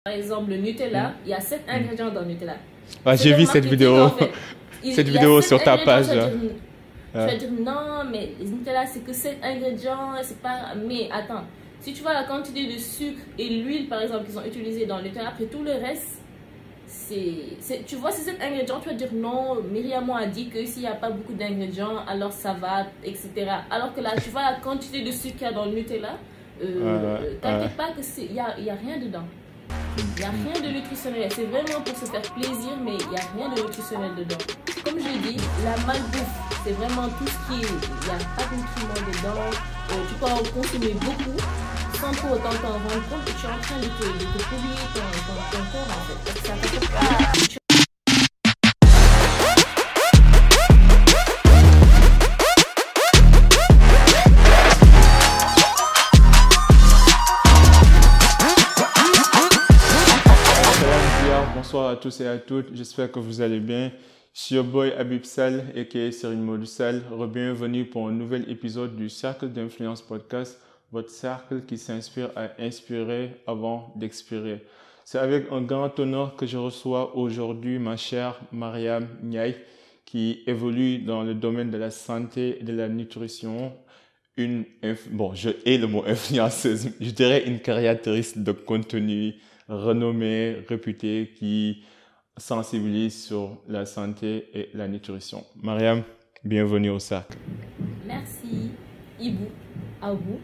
Par exemple, le Nutella, il y a 7 ingrédients dans le Nutella. Ouais, j'ai vu cette vidéo. En fait. Cette vidéo sur ta page. Tu vas dire non, mais les Nutella, c'est que 7 ingrédients, c'est pas. Mais attends, si tu vois la quantité de sucre et l'huile, par exemple, qu'ils ont utilisé dans le Nutella, après tout le reste, tu vois, ces 7 ingrédients, tu vas dire non, Myriam a dit que s'il n'y a pas beaucoup d'ingrédients, alors ça va, etc. Alors que là, tu vois la quantité de sucre qu'il y a dans le Nutella, t'inquiète pas qu'il n'y a rien dedans. Il n'y a rien de nutritionnel. C'est vraiment pour se faire plaisir, mais il n'y a rien de nutritionnel dedans. Comme je dis, la malbouffe, c'est vraiment tout ce qui est. Il n'y a pas de nutriments dedans. Tu peux en consommer beaucoup sans pour autant t'en rendre compte que tu es en train de te polluer ton corps en fait. Parce que ça t'apporte pas. Bonsoir à tous et à toutes, j'espère que vous allez bien. Je suis your boy Habib Sall, aka Serigne Modou Sall. Bienvenue pour un nouvel épisode du Cercle d'Influence Podcast, votre cercle qui s'inspire à inspirer avant d'expirer. C'est avec un grand honneur que je reçois aujourd'hui ma chère Mariam Ndiaye, qui évolue dans le domaine de la santé et de la nutrition. Je hais le mot influenceuse, je dirais une créatrice de contenu renommée, réputée, qui sensibilise sur la santé et la nutrition. Mariam, bienvenue au cercle. Merci. Ibou, Abou.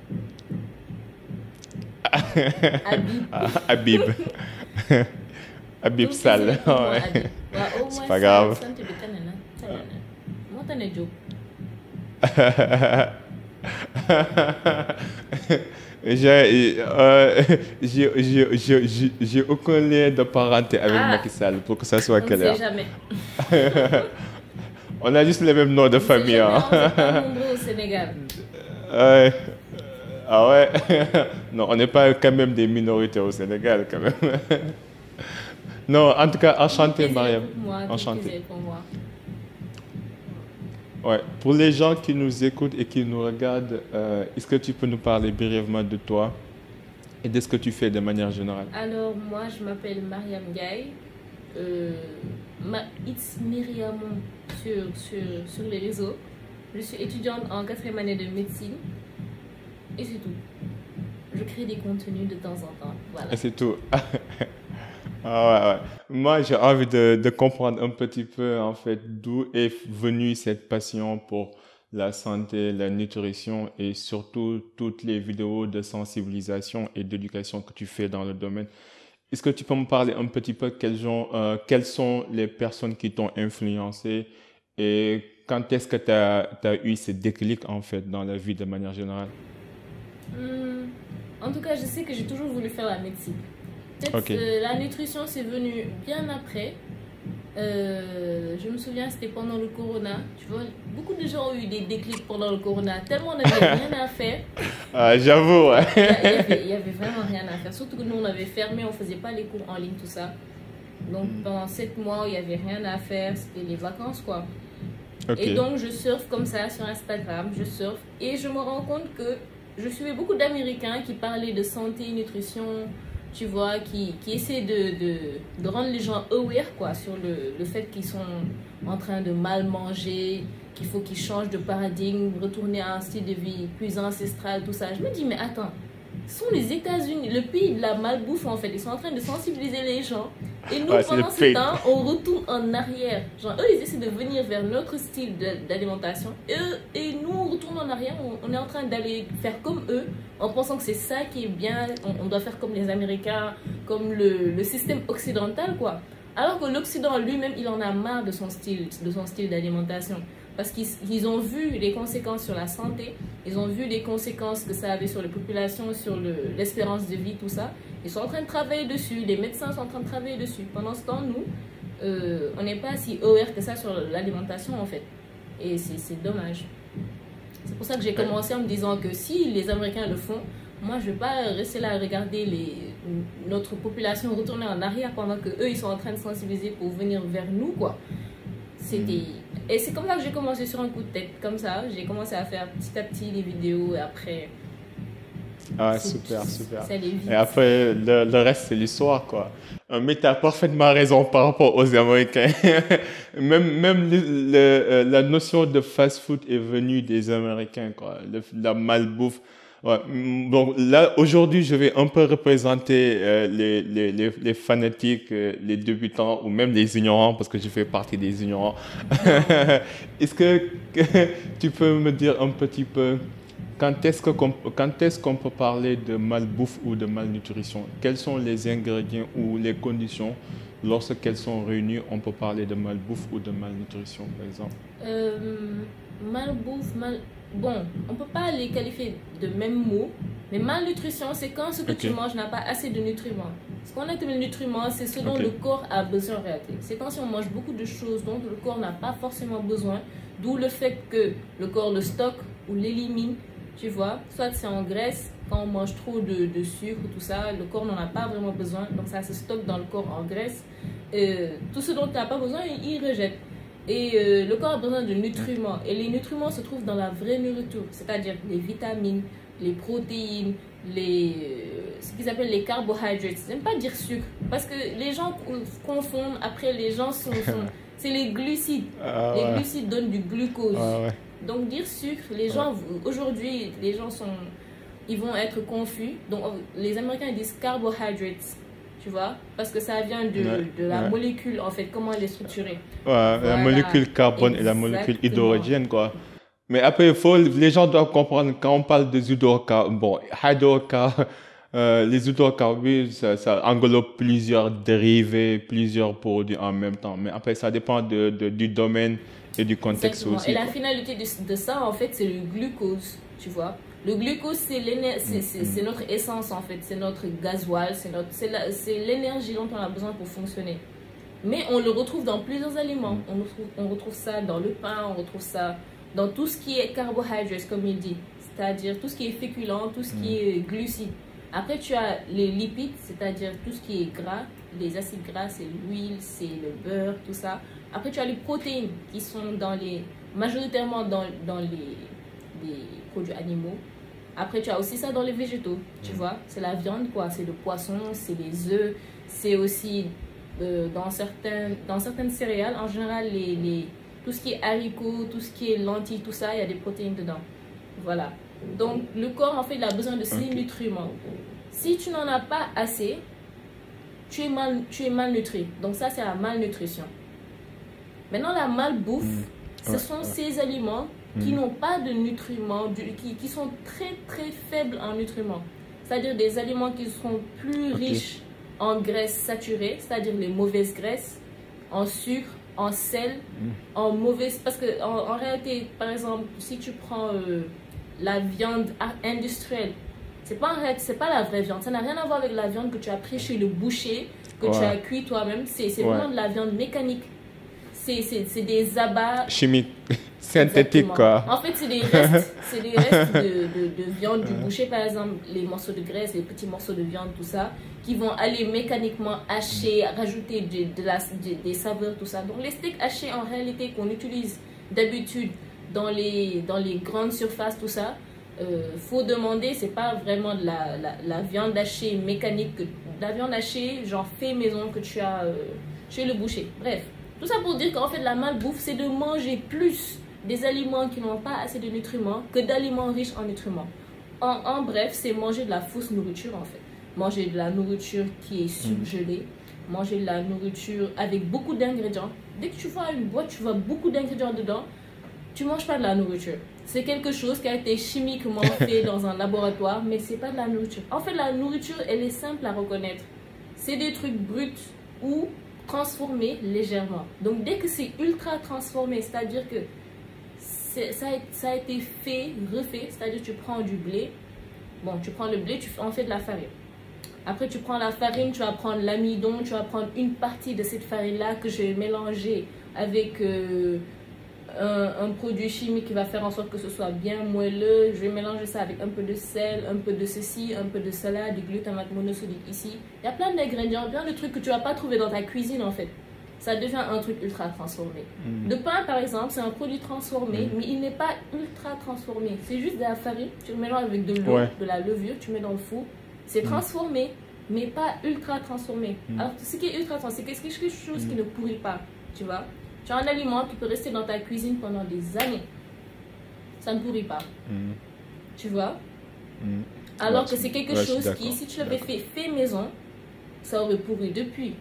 Habib. Habib Sall. C'est pas grave. J'ai aucun lien de parenté avec Macky Sall pour que ça soit clair. On ne sait jamais. On a juste les mêmes noms de famille. On n'est pas nombreux au Sénégal. Ah ouais. Non, on n'est pas quand même des minorités au Sénégal quand même. Non, en tout cas, enchanté Mariam. Enchanté. Pour moi. Ouais. Pour les gens qui nous écoutent et qui nous regardent, est-ce que tu peux nous parler brièvement de toi et de ce que tu fais de manière générale? Alors, moi, je m'appelle Mariam Ndiaye. It's Myriam sur les réseaux. Je suis étudiante en 4e année de médecine. Et c'est tout. Je crée des contenus de temps en temps. Voilà. Et c'est tout. Ah ouais. Moi, j'ai envie de comprendre un petit peu, en fait, d'où est venue cette passion pour la santé, la nutrition et surtout toutes les vidéos de sensibilisation et d'éducation que tu fais dans le domaine. Est-ce que tu peux me parler un petit peu quelles sont les personnes qui t'ont influencé et quand est-ce que tu as eu ce déclic, en fait, dans la vie de manière générale? En tout cas, je sais que j'ai toujours voulu faire la médecine. Peut-être la nutrition, c'est venu bien après. Je me souviens, c'était pendant le corona. Tu vois, beaucoup de gens ont eu des déclics pendant le corona. Tellement on n'avait rien à faire. Ah, j'avoue, ouais. Il y avait vraiment rien à faire. Surtout que nous, on avait fermé, on ne faisait pas les cours en ligne, tout ça. Donc, pendant 7 mois, il n'y avait rien à faire. C'était les vacances, quoi. Et donc, je surfe comme ça sur Instagram. Je surfe. Et je me rends compte que je suivais beaucoup d'Américains qui parlaient de santé, nutrition, tu vois, qui essaient de rendre les gens aware, quoi, sur le fait qu'ils sont en train de mal manger, qu'il faut qu'ils changent de paradigme, retourner à un style de vie plus ancestral, tout ça. Je me dis, mais attends, ce sont les États-Unis, le pays de la malbouffe, en fait. Ils sont en train de sensibiliser les gens. Et nous, pendant ce temps, on retourne en arrière. Genre, eux, ils essaient de venir vers notre style d'alimentation. Et nous, on retourne en arrière. On est en train d'aller faire comme eux, en pensant que c'est ça qui est bien. On doit faire comme les Américains, comme le système occidental, quoi. Alors que l'Occident lui-même, il en a marre de son style d'alimentation. Parce qu'ils ont vu les conséquences sur la santé, ils ont vu les conséquences que ça avait sur les populations, sur l'espérance de vie, tout ça. Ils sont en train de travailler dessus, les médecins sont en train de travailler dessus. Pendant ce temps, nous, on n'est pas si aware que ça sur l'alimentation, en fait. Et c'est dommage. C'est pour ça que j'ai commencé en me disant que si les Américains le font, moi, je ne vais pas rester là à regarder notre population retourner en arrière pendant qu'eux, ils sont en train de sensibiliser pour venir vers nous, quoi. Et c'est comme ça que j'ai commencé sur un coup de tête, comme ça. J'ai commencé à faire petit à petit les vidéos et après... Ah, super. Et après, le reste, c'est l'histoire, quoi. Mais tu as parfaitement raison par rapport aux Américains. Même la notion de fast-food est venue des Américains, quoi. La malbouffe. Ouais. Donc là, aujourd'hui, je vais un peu représenter les fanatiques, les débutants ou même les ignorants, parce que je fais partie des ignorants. Est-ce que tu peux me dire un petit peu quand est-ce qu'on peut parler de malbouffe ou de malnutrition? Quels sont les ingrédients ou les conditions lorsqu'elles sont réunies, on peut parler de malbouffe ou de malnutrition, par exemple? Malbouffe, bon, on ne peut pas les qualifier de même mot, mais malnutrition, c'est quand ce que tu manges n'a pas assez de nutriments. Ce qu'on appelle le nutriments, c'est ce dont le corps a besoin en réalité. C'est quand si on mange beaucoup de choses dont le corps n'a pas forcément besoin, d'où le fait que le corps le stocke ou l'élimine. Tu vois, soit c'est en graisse, quand on mange trop de sucre, tout ça, le corps n'en a pas vraiment besoin, donc ça se stocke dans le corps en graisse. Tout ce dont il n'a pas besoin, il rejette. Et le corps a besoin de nutriments, et les nutriments se trouvent dans la vraie nourriture, c'est-à-dire les vitamines, les protéines, ce qu'ils appellent les carbohydrates. J'aime pas dire sucre, parce que les gens confondent, après les gens c'est les glucides. Les glucides donnent du glucose. Donc dire sucre, les gens, aujourd'hui, les gens ils vont être confus. Donc les Américains disent carbohydrates, tu vois, parce que ça vient de la molécule, en fait, comment elle est structurée. Voilà. La molécule carbone. Exactement. Et la molécule hydrogène, quoi. Mais après, les gens doivent comprendre, quand on parle des hydrocarbures, les hydrocarbures, ça englobe plusieurs dérivés, plusieurs produits en même temps. Mais après, ça dépend du domaine et du contexte. Exactement. Aussi. Et la finalité de ça, en fait, c'est le glucose, tu vois. Le glucose, c'est notre essence, en fait. C'est notre gasoil, c'est l'énergie dont on a besoin pour fonctionner. Mais on le retrouve dans plusieurs aliments. On retrouve ça dans le pain, on retrouve ça dans tout ce qui est carbohydrates, comme il dit. C'est-à-dire tout ce qui est féculent, tout ce qui est glucides. Après, tu as les lipides, c'est-à-dire tout ce qui est gras. Les acides gras, c'est l'huile, c'est le beurre, tout ça. Après, tu as les protéines qui sont majoritairement dans les produits animaux. Après, tu as aussi ça dans les végétaux, tu vois. C'est la viande, quoi. C'est le poisson, c'est les œufs. C'est aussi dans certaines céréales, en général, tout ce qui est haricots, tout ce qui est lentilles, tout ça, il y a des protéines dedans. Voilà. Donc, le corps, en fait, il a besoin de ces nutriments. Si tu n'en as pas assez, tu es malnutri. Donc, ça, c'est la malnutrition. Maintenant, la malbouffe, ce sont ces aliments qui n'ont pas de nutriments, qui sont très, très faibles en nutriments. C'est-à-dire des aliments qui seront plus riches en graisses saturées, c'est-à-dire les mauvaises graisses, en sucre, en sel, en mauvaises... Parce que en réalité, par exemple, si tu prends la viande industrielle, c'est pas la vraie viande. Ça n'a rien à voir avec la viande que tu as pris chez le boucher, que tu as cuit toi-même. C'est vraiment de la viande mécanique. C'est des abats... chimiques, synthétiques, quoi. En fait, c'est des restes de viande du boucher, par exemple, les morceaux de graisse, les petits morceaux de viande, tout ça, qui vont aller mécaniquement hacher, rajouter des saveurs, tout ça. Donc, les steaks hachés, en réalité, qu'on utilise d'habitude dans les grandes surfaces, tout ça, faut demander, c'est pas vraiment de la viande hachée mécanique, de la viande hachée, genre fait maison que tu as chez le boucher. Bref. Tout ça pour dire qu'en fait, la malbouffe, c'est de manger plus des aliments qui n'ont pas assez de nutriments que d'aliments riches en nutriments. En bref, c'est manger de la fausse nourriture, en fait. Manger de la nourriture qui est surgelée, manger de la nourriture avec beaucoup d'ingrédients. Dès que tu vois une boîte, tu vois beaucoup d'ingrédients dedans, tu ne manges pas de la nourriture. C'est quelque chose qui a été chimiquement fait dans un laboratoire, mais ce n'est pas de la nourriture. En fait, la nourriture, elle est simple à reconnaître. C'est des trucs bruts ou transformé légèrement. Donc dès que c'est ultra transformé, c'est-à-dire que ça a été fait, refait, c'est-à-dire tu prends du blé, bon, tu prends le blé, tu en fais de la farine. Après tu prends la farine, tu vas prendre l'amidon, tu vas prendre une partie de cette farine-là que je vais mélanger avec un produit chimique qui va faire en sorte que ce soit bien moelleux. Je vais mélanger ça avec un peu de sel, un peu de ceci, un peu de cela, du glutamate monosodique ici. Il y a plein d'ingrédients, plein de trucs que tu ne vas pas trouver dans ta cuisine en fait. ça devient un truc ultra transformé. Le pain, par exemple, c'est un produit transformé, mais il n'est pas ultra transformé. C'est juste de la farine, tu le mélanges avec de l'eau, de la levure, tu mets dans le four. C'est transformé, mais pas ultra transformé. Alors, ce qui est ultra transformé, c'est quelque chose qui ne pourrit pas, tu vois. Tu as un aliment qui peut rester dans ta cuisine pendant des années. Ça ne pourrit pas. Tu vois. Alors que c'est quelque chose qui, si tu l'avais fait maison, ça aurait pourri depuis.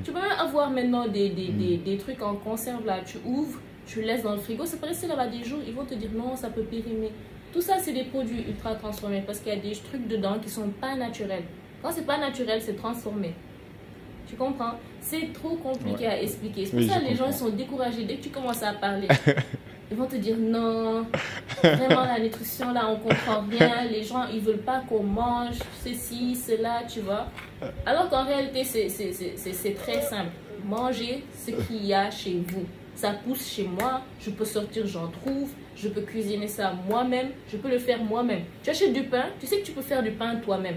Tu peux même avoir maintenant des trucs en conserve là, tu ouvres, tu laisses dans le frigo, ça peut rester là-bas des jours, ils vont te dire non, ça peut périmer. Tout ça, c'est des produits ultra transformés parce qu'il y a des trucs dedans qui sont pas naturels. Quand c'est pas naturel, c'est transformé. Tu comprends? C'est trop compliqué à expliquer. C'est pour ça que les gens sont découragés dès que tu commences à parler. Ils vont te dire non, vraiment la nutrition là, on comprend rien. Les gens, ils veulent pas qu'on mange ceci, cela, tu vois. Alors qu'en réalité, c'est très simple. Mangez ce qu'il y a chez vous. Ça pousse chez moi, je peux sortir, j'en trouve. Je peux cuisiner ça moi-même, je peux le faire moi-même. Tu achètes du pain, tu sais que tu peux faire du pain toi-même.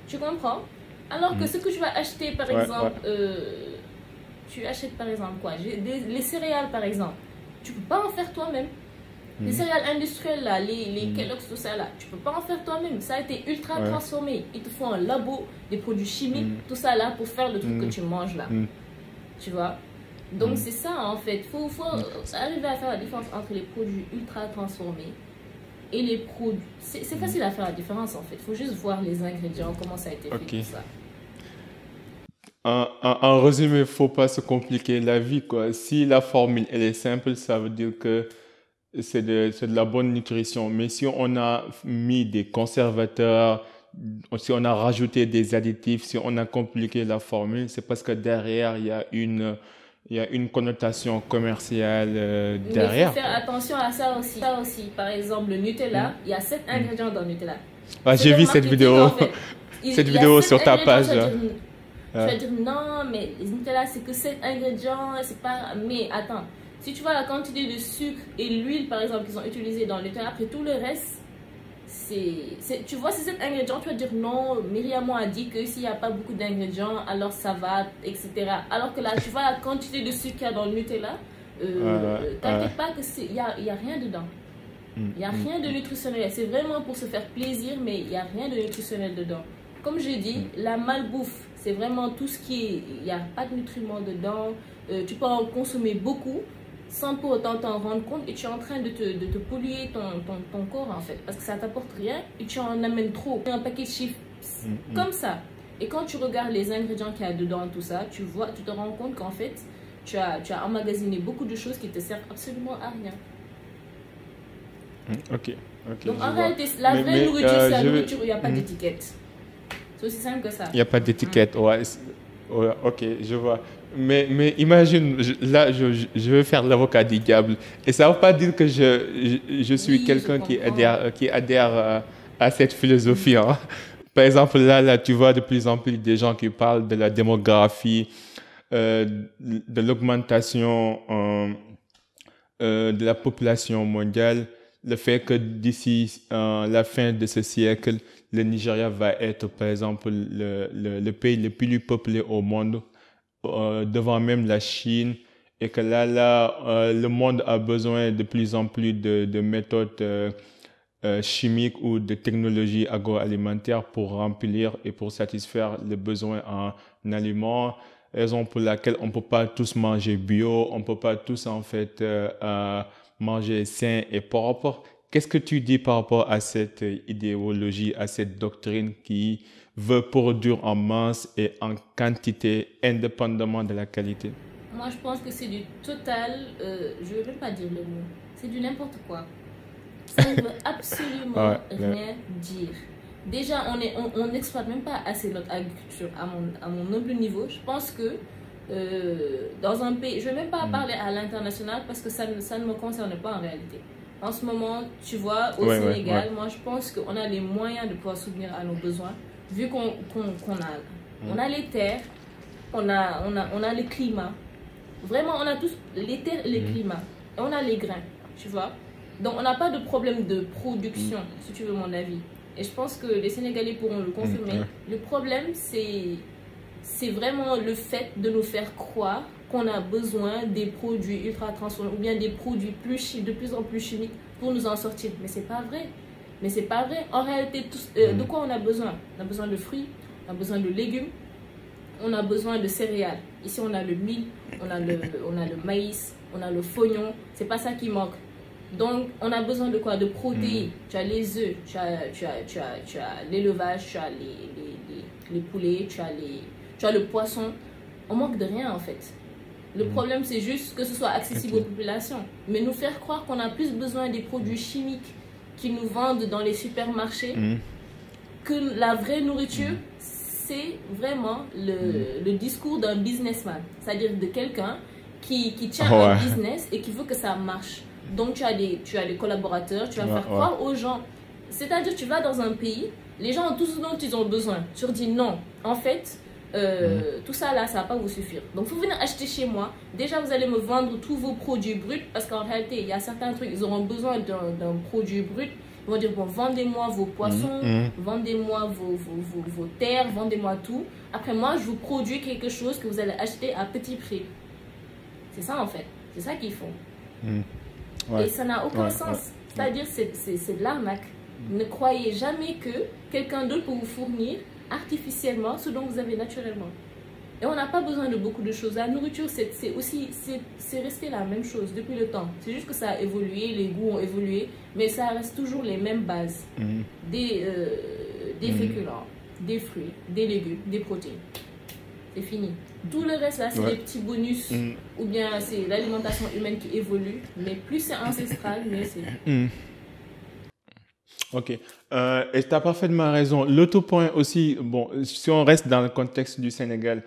Tu comprends? Alors que ce que tu vas acheter, par exemple, tu achètes par exemple quoi? Les céréales, par exemple. Tu peux pas en faire toi-même. Les céréales industrielles, là, les Kellogg's, tout ça, là, tu peux pas en faire toi-même. Ça a été ultra transformé. Ils te font un labo, des produits chimiques, tout ça, là, pour faire le truc que tu manges, là. Tu vois? Donc, c'est ça, en fait. Faut arriver à faire la différence entre les produits ultra transformés et les produits. C'est facile à faire la différence, en fait. Il faut juste voir les ingrédients, comment ça a été fait, tout ça. En résumé, il ne faut pas se compliquer la vie, quoi. Si la formule elle est simple, ça veut dire que c'est de la bonne nutrition. Mais si on a mis des conservateurs, si on a rajouté des additifs, si on a compliqué la formule, c'est parce que derrière, il y a une connotation commerciale derrière. Mais il faut faire attention à ça aussi. Par exemple, le Nutella, il y a 7 ingrédients dans le Nutella. Ah, j'ai vu cette vidéo. En fait. Cette vidéo sur ta page. Tu vas dire non, mais les Nutella, c'est que 7 ingrédients, c'est pas. Mais attends, si tu vois la quantité de sucre et l'huile, par exemple, qu'ils ont utilisé dans le Nutella, après tout le reste, tu vois, ces 7 ingrédients, tu vas dire non, Myriam a dit que s'il n'y a pas beaucoup d'ingrédients, alors ça va, etc. Alors que là, tu vois la quantité de sucre qu'il y a dans le Nutella, t'inquiète pas qu'il n'y a rien dedans. Il n'y a rien de nutritionnel. C'est vraiment pour se faire plaisir, mais il n'y a rien de nutritionnel dedans. Comme j'ai dit, la malbouffe, c'est vraiment tout ce qui est... Il n'y a pas de nutriments dedans. Tu peux en consommer beaucoup sans pour autant t'en rendre compte. Et tu es en train de te polluer ton corps, en fait. Parce que ça ne t'apporte rien et tu en amènes trop. Un paquet de chips comme ça. Et quand tu regardes les ingrédients qu'il y a dedans, tout ça, tu te rends compte qu'en fait, tu as emmagasiné beaucoup de choses qui ne te servent absolument à rien. Ok. Donc en réalité, la vraie nourriture, c'est la nourriture où il n'y a pas d'étiquette. C'est aussi simple que ça. Il n'y a pas d'étiquette, ouais, ok, je vois. Mais imagine, là, je veux faire l'avocat du diable. Et ça ne veut pas dire que je suis quelqu'un qui adhère à cette philosophie. Hein. Par exemple, là, tu vois de plus en plus des gens qui parlent de la démographie, de l'augmentation de la population mondiale. Le fait que d'ici la fin de ce siècle, le Nigeria va être, par exemple, le pays le plus peuplé au monde, devant même la Chine, et que là, le monde a besoin de plus en plus de méthodes chimiques ou de technologies agroalimentaires pour remplir et pour satisfaire les besoins en aliments. Raison pour laquelle on ne peut pas tous manger bio, on ne peut pas tous, en fait, manger sain et propre. Qu'est-ce que tu dis par rapport à cette idéologie, à cette doctrine qui veut produire en masse et en quantité, indépendamment de la qualité? Moi, je pense que c'est du total, je ne veux même pas dire le mot, c'est du n'importe quoi. Ça ne veut absolument rien dire. Déjà, on n'exploite même pas assez notre agriculture à mon humble niveau. Je pense que dans un pays, je ne vais même pas parler à l'international parce que ça ne me concerne pas en réalité. En ce moment, tu vois, au Sénégal, moi je pense qu'on a les moyens de pouvoir soutenir à nos besoins, vu qu'on a les terres, on a le climat. Vraiment, on a tous les terres et les climats. Et on a les grains, tu vois. Donc on n'a pas de problème de production, si tu veux mon avis. Et je pense que les Sénégalais pourront le confirmer. Le problème, c'est vraiment le fait de nous faire croire qu'on a besoin des produits ultra transformés ou bien des produits de plus en plus chimiques pour nous en sortir. Mais c'est pas vrai. Mais c'est pas vrai. En réalité, de quoi on a besoin? On a besoin de fruits, on a besoin de légumes, on a besoin de céréales. Ici, on a le mil, on a le maïs, on a le fognon. C'est pas ça qui manque. Donc, on a besoin de quoi? De protéines. Tu as les œufs, tu as l'élevage, tu as les poulets, tu as le poisson. On manque de rien, en fait. Le problème, c'est juste que ce soit accessible aux populations. Mais nous faire croire qu'on a plus besoin des produits chimiques qui nous vendent dans les supermarchés que la vraie nourriture, c'est vraiment le discours d'un businessman. C'est-à-dire de quelqu'un qui tient un business et qui veut que ça marche. Donc, tu as des collaborateurs, tu vas faire croire aux gens. C'est-à-dire, tu vas dans un pays, les gens ont tout ce dont ils ont besoin. Tu leur dis non. En fait, tout ça là, ça va pas vous suffire. Donc, vous venez acheter chez moi. Déjà, vous allez me vendre tous vos produits bruts parce qu'en réalité, il y a certains trucs, ils auront besoin d'un produit brut. Ils vont dire, bon, vendez-moi vos poissons, vendez-moi vos terres, vendez-moi tout. Après, moi, je vous produis quelque chose que vous allez acheter à petit prix. C'est ça, en fait. C'est ça qu'ils font. Et ça n'a aucun sens. C'est-à-dire, c'est de l'arnaque. Ne croyez jamais que quelqu'un d'autre peut vous fournir artificiellement ce dont vous avez naturellement. Et on n'a pas besoin de beaucoup de choses. La nourriture, c'est resté la même chose depuis le temps. C'est juste que ça a évolué, les goûts ont évolué, mais ça reste toujours les mêmes bases. Des féculents, des fruits, des légumes, des protéines. C'est fini. Tout le reste là, c'est des petits bonus ou bien c'est l'alimentation humaine qui évolue. Mais plus c'est ancestral, mieux c'est. Ok. Et tu as parfaitement raison. L'autre point aussi, bon, si on reste dans le contexte du Sénégal,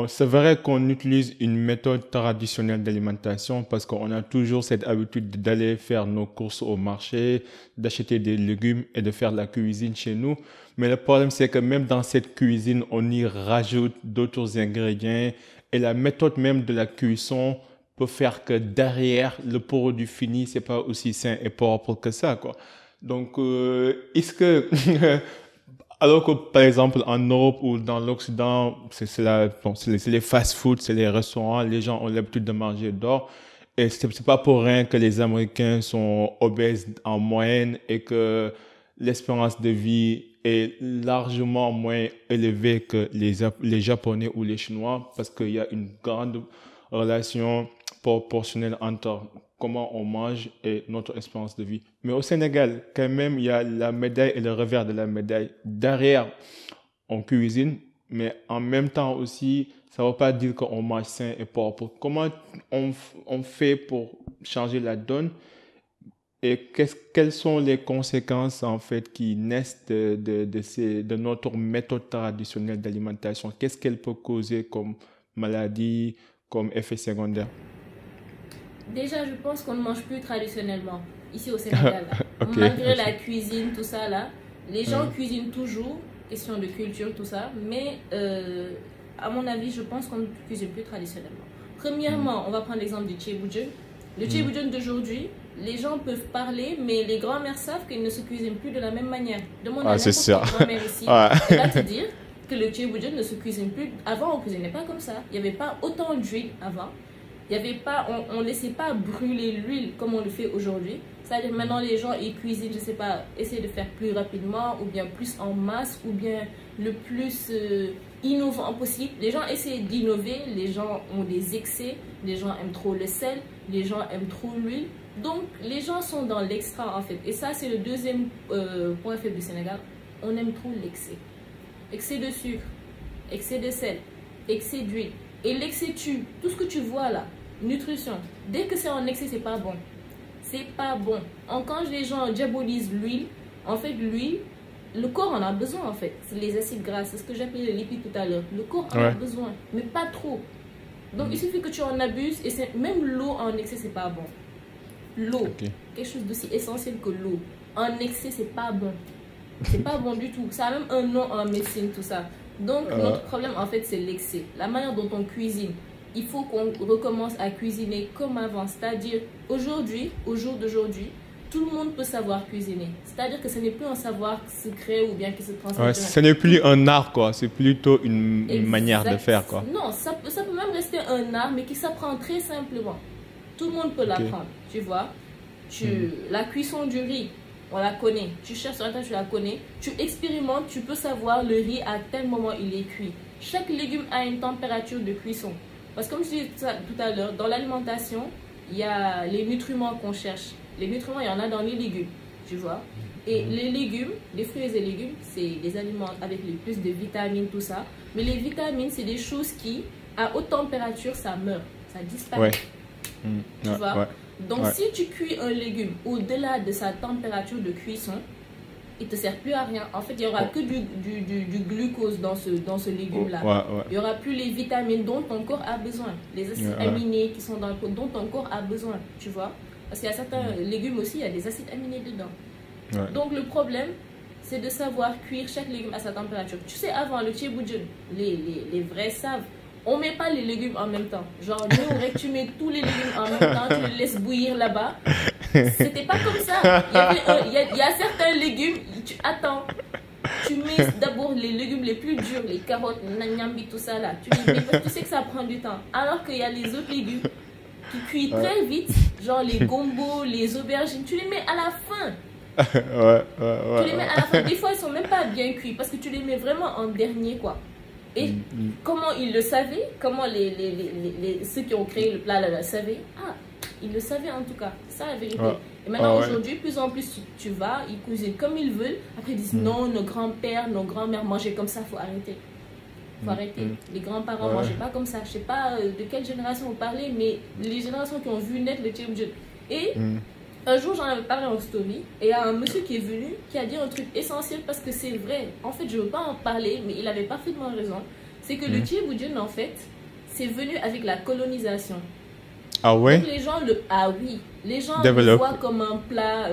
c'est vrai qu'on utilise une méthode traditionnelle d'alimentation parce qu'on a toujours cette habitude d'aller faire nos courses au marché, d'acheter des légumes et de faire de la cuisine chez nous. Mais le problème, c'est que même dans cette cuisine, on y rajoute d'autres ingrédients et la méthode même de la cuisson peut faire que derrière, le produit fini, c'est pas aussi sain et propre que ça, quoi. Donc, est-ce que, alors que par exemple en Europe ou dans l'Occident, c'est les fast-food, c'est les restaurants, les gens ont l'habitude de manger dehors. Et c'est pas pour rien que les Américains sont obèses en moyenne et que l'espérance de vie est largement moins élevée que les Japonais ou les Chinois parce qu'il y a une grande relation proportionnelle entre comment on mange et notre espérance de vie. Mais au Sénégal, quand même, il y a la médaille et le revers de la médaille. Derrière, on cuisine, mais en même temps aussi, ça ne veut pas dire qu'on mange sain et propre. Comment on fait pour changer la donne et quelles sont les conséquences en fait qui naissent de notre méthode traditionnelle d'alimentation? Qu'est-ce qu'elle peut causer comme maladie, comme effet secondaire? Déjà, je pense qu'on ne mange plus traditionnellement, ici au Sénégal. Malgré la cuisine, tout ça, là, les gens cuisinent toujours, question de culture, tout ça, mais à mon avis, je pense qu'on ne cuisine plus traditionnellement. Premièrement, on va prendre l'exemple du Tchéboudieu. Le Tchéboudieu d'aujourd'hui, les gens peuvent parler, mais les grands-mères savent qu'ils ne se cuisinent plus de la même manière. Demande à n'importe quelle grand-mère ici, elle va te dire que le Tchéboudieu ne se cuisine plus. Avant, on ne cuisinait pas comme ça. Il n'y avait pas autant d'huile avant. Il y avait pas, on ne laissait pas brûler l'huile comme on le fait aujourd'hui. C'est-à-dire maintenant les gens ils cuisinent, je sais pas, essayer de faire plus rapidement ou bien plus en masse ou bien le plus innovant possible. Les gens essaient d'innover, les gens ont des excès, les gens aiment trop le sel, les gens aiment trop l'huile. Donc les gens sont dans l'extra en fait. Et ça c'est le deuxième point faible du Sénégal. On aime trop l'excès. Excès de sucre, excès de sel, excès d'huile. Et l'excès tue. Tout ce que tu vois là. Nutrition. Dès que c'est en excès, c'est pas bon. C'est pas bon. Quand les gens diabolisent l'huile, en fait, l'huile, le corps en a besoin en fait. C'est les acides gras, c'est ce que j'appelais les lipides tout à l'heure. Le corps en a besoin, mais pas trop. Donc il suffit que tu en abuses et même l'eau en excès, c'est pas bon. L'eau, quelque chose d'aussi essentiel que l'eau. En excès, c'est pas bon. C'est pas bon du tout. Ça a même un nom en médecine, tout ça. Donc notre problème en fait, c'est l'excès. La manière dont on cuisine. Il faut qu'on recommence à cuisiner comme avant, c'est-à-dire aujourd'hui, au jour d'aujourd'hui, tout le monde peut savoir cuisiner. C'est-à-dire que ce n'est plus un savoir secret ou bien qui se transmet. Ouais, ce n'est plus un art, quoi. C'est plutôt une manière de faire, quoi. Non, ça peut même rester un art, mais qui s'apprend très simplement. Tout le monde peut l'apprendre, tu vois. La cuisson du riz, on la connaît. Tu cherches sur Internet, tu la connais. Tu expérimentes, tu peux savoir le riz à tel moment il est cuit. Chaque légume a une température de cuisson. Parce que comme je disais tout à l'heure, dans l'alimentation, il y a les nutriments qu'on cherche. Les nutriments, il y en a dans les légumes, tu vois. Et les légumes, les fruits et les légumes, c'est des aliments avec le plus de vitamines, tout ça. Mais les vitamines, c'est des choses qui, à haute température, ça meurt, ça disparaît. Ouais. Tu vois. Donc, si tu cuis un légume au-delà de sa température de cuisson, il ne te sert plus à rien. En fait, il n'y aura que du glucose dans ce légume-là. Il n'y aura plus les vitamines dont ton corps a besoin. Les acides aminés qui sont dans le corps, dont ton corps a besoin, tu vois. Parce qu'il y a certains légumes aussi, il y a des acides aminés dedans. Donc, le problème, c'est de savoir cuire chaque légume à sa température. Tu sais, avant, le tchéboujen, les vrais savent. On ne met pas les légumes en même temps. Genre, nous, tu mets tous les légumes en même temps, tu les laisses bouillir là-bas. C'était pas comme ça. Il y a certains légumes, tu attends. Tu mets d'abord les légumes les plus durs, les carottes, nanyambi, tout ça là. Tu les mets parce que tu sais que ça prend du temps. Alors qu'il y a les autres légumes qui cuisent très vite, genre les gombos, les aubergines, tu les mets à la fin. Tu les mets à la fin. Des fois, ils sont même pas bien cuits parce que tu les mets vraiment en dernier, quoi. Et comment ils le savaient, comment ceux qui ont créé le plat le savaient. Ah, ils le savaient en tout cas, c'est ça la vérité. Et maintenant aujourd'hui, plus en plus tu vas, ils cuisinent comme ils veulent. Après ils disent non, nos grands-pères, nos grands-mères mangeaient comme ça, faut arrêter. Faut arrêter. Les grands-parents mangeaient pas comme ça. Je sais pas de quelle génération vous parlez, mais les générations qui ont vu naître le tchéboujen. Et un jour, j'en avais parlé en story et il y a un monsieur qui est venu qui a dit un truc essentiel parce que c'est vrai. En fait, je ne veux pas en parler, mais il avait parfaitement raison. C'est que le tchéboujen, en fait, c'est venu avec la colonisation. Ah ouais? Donc les gens les gens le voient comme un plat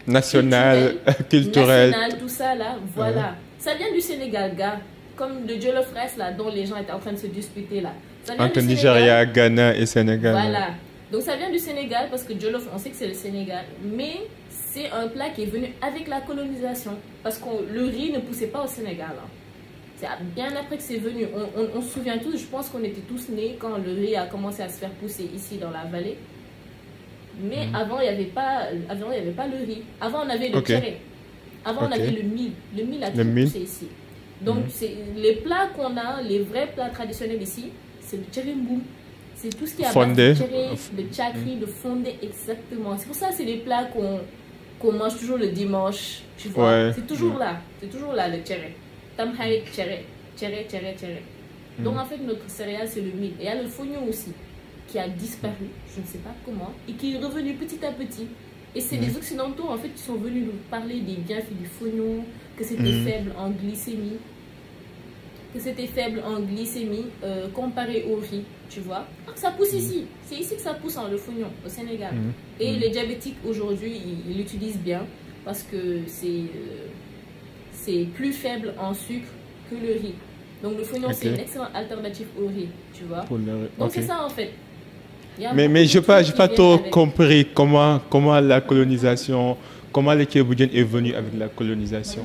national, culturel. National, tout ça là, voilà. Ça vient du Sénégal, gars. Comme le jollof rice là, dont les gens étaient en train de se disputer là. Entre Nigeria, Ghana et Sénégal. Voilà. Donc ça vient du Sénégal parce que jollof, on sait que c'est le Sénégal. Mais c'est un plat qui est venu avec la colonisation. Parce que le riz ne poussait pas au Sénégal. Hein. C'est bien après que c'est venu. On se souvient tous, je pense qu'on était tous nés quand le riz a commencé à se faire pousser ici dans la vallée. Mais avant, il n'y avait pas le riz. Avant, on avait le tchéré. Avant, on avait le mil. Le mil a tout poussé ici. Donc, les plats qu'on a, les vrais plats traditionnels ici, c'est le tchérimboum. C'est tout ce qui a fondé, le tchakri, le fondé, exactement. C'est pour ça que c'est des plats qu'on mange toujours le dimanche, tu vois. C'est toujours là le tchéré. Tamhaï, tchéré. Donc en fait, notre céréale, c'est le mil. Et il y a le fognon aussi, qui a disparu, je ne sais pas comment, et qui est revenu petit à petit. Et c'est les Occidentaux, en fait, qui sont venus nous parler des bienfaits du fognon, que c'était faible en glycémie. Comparé au riz, tu vois. Donc, ça pousse ici. C'est ici que ça pousse, le fognon, au Sénégal. Et les diabétiques, aujourd'hui, ils l'utilisent bien parce que c'est plus faible en sucre que le riz. Donc, le fognon, c'est une excellente alternative au riz, tu vois. Donc, c'est ça, en fait. Mais je n'ai pas trop compris comment la colonisation, comment le tchéboujen est venu avec la colonisation.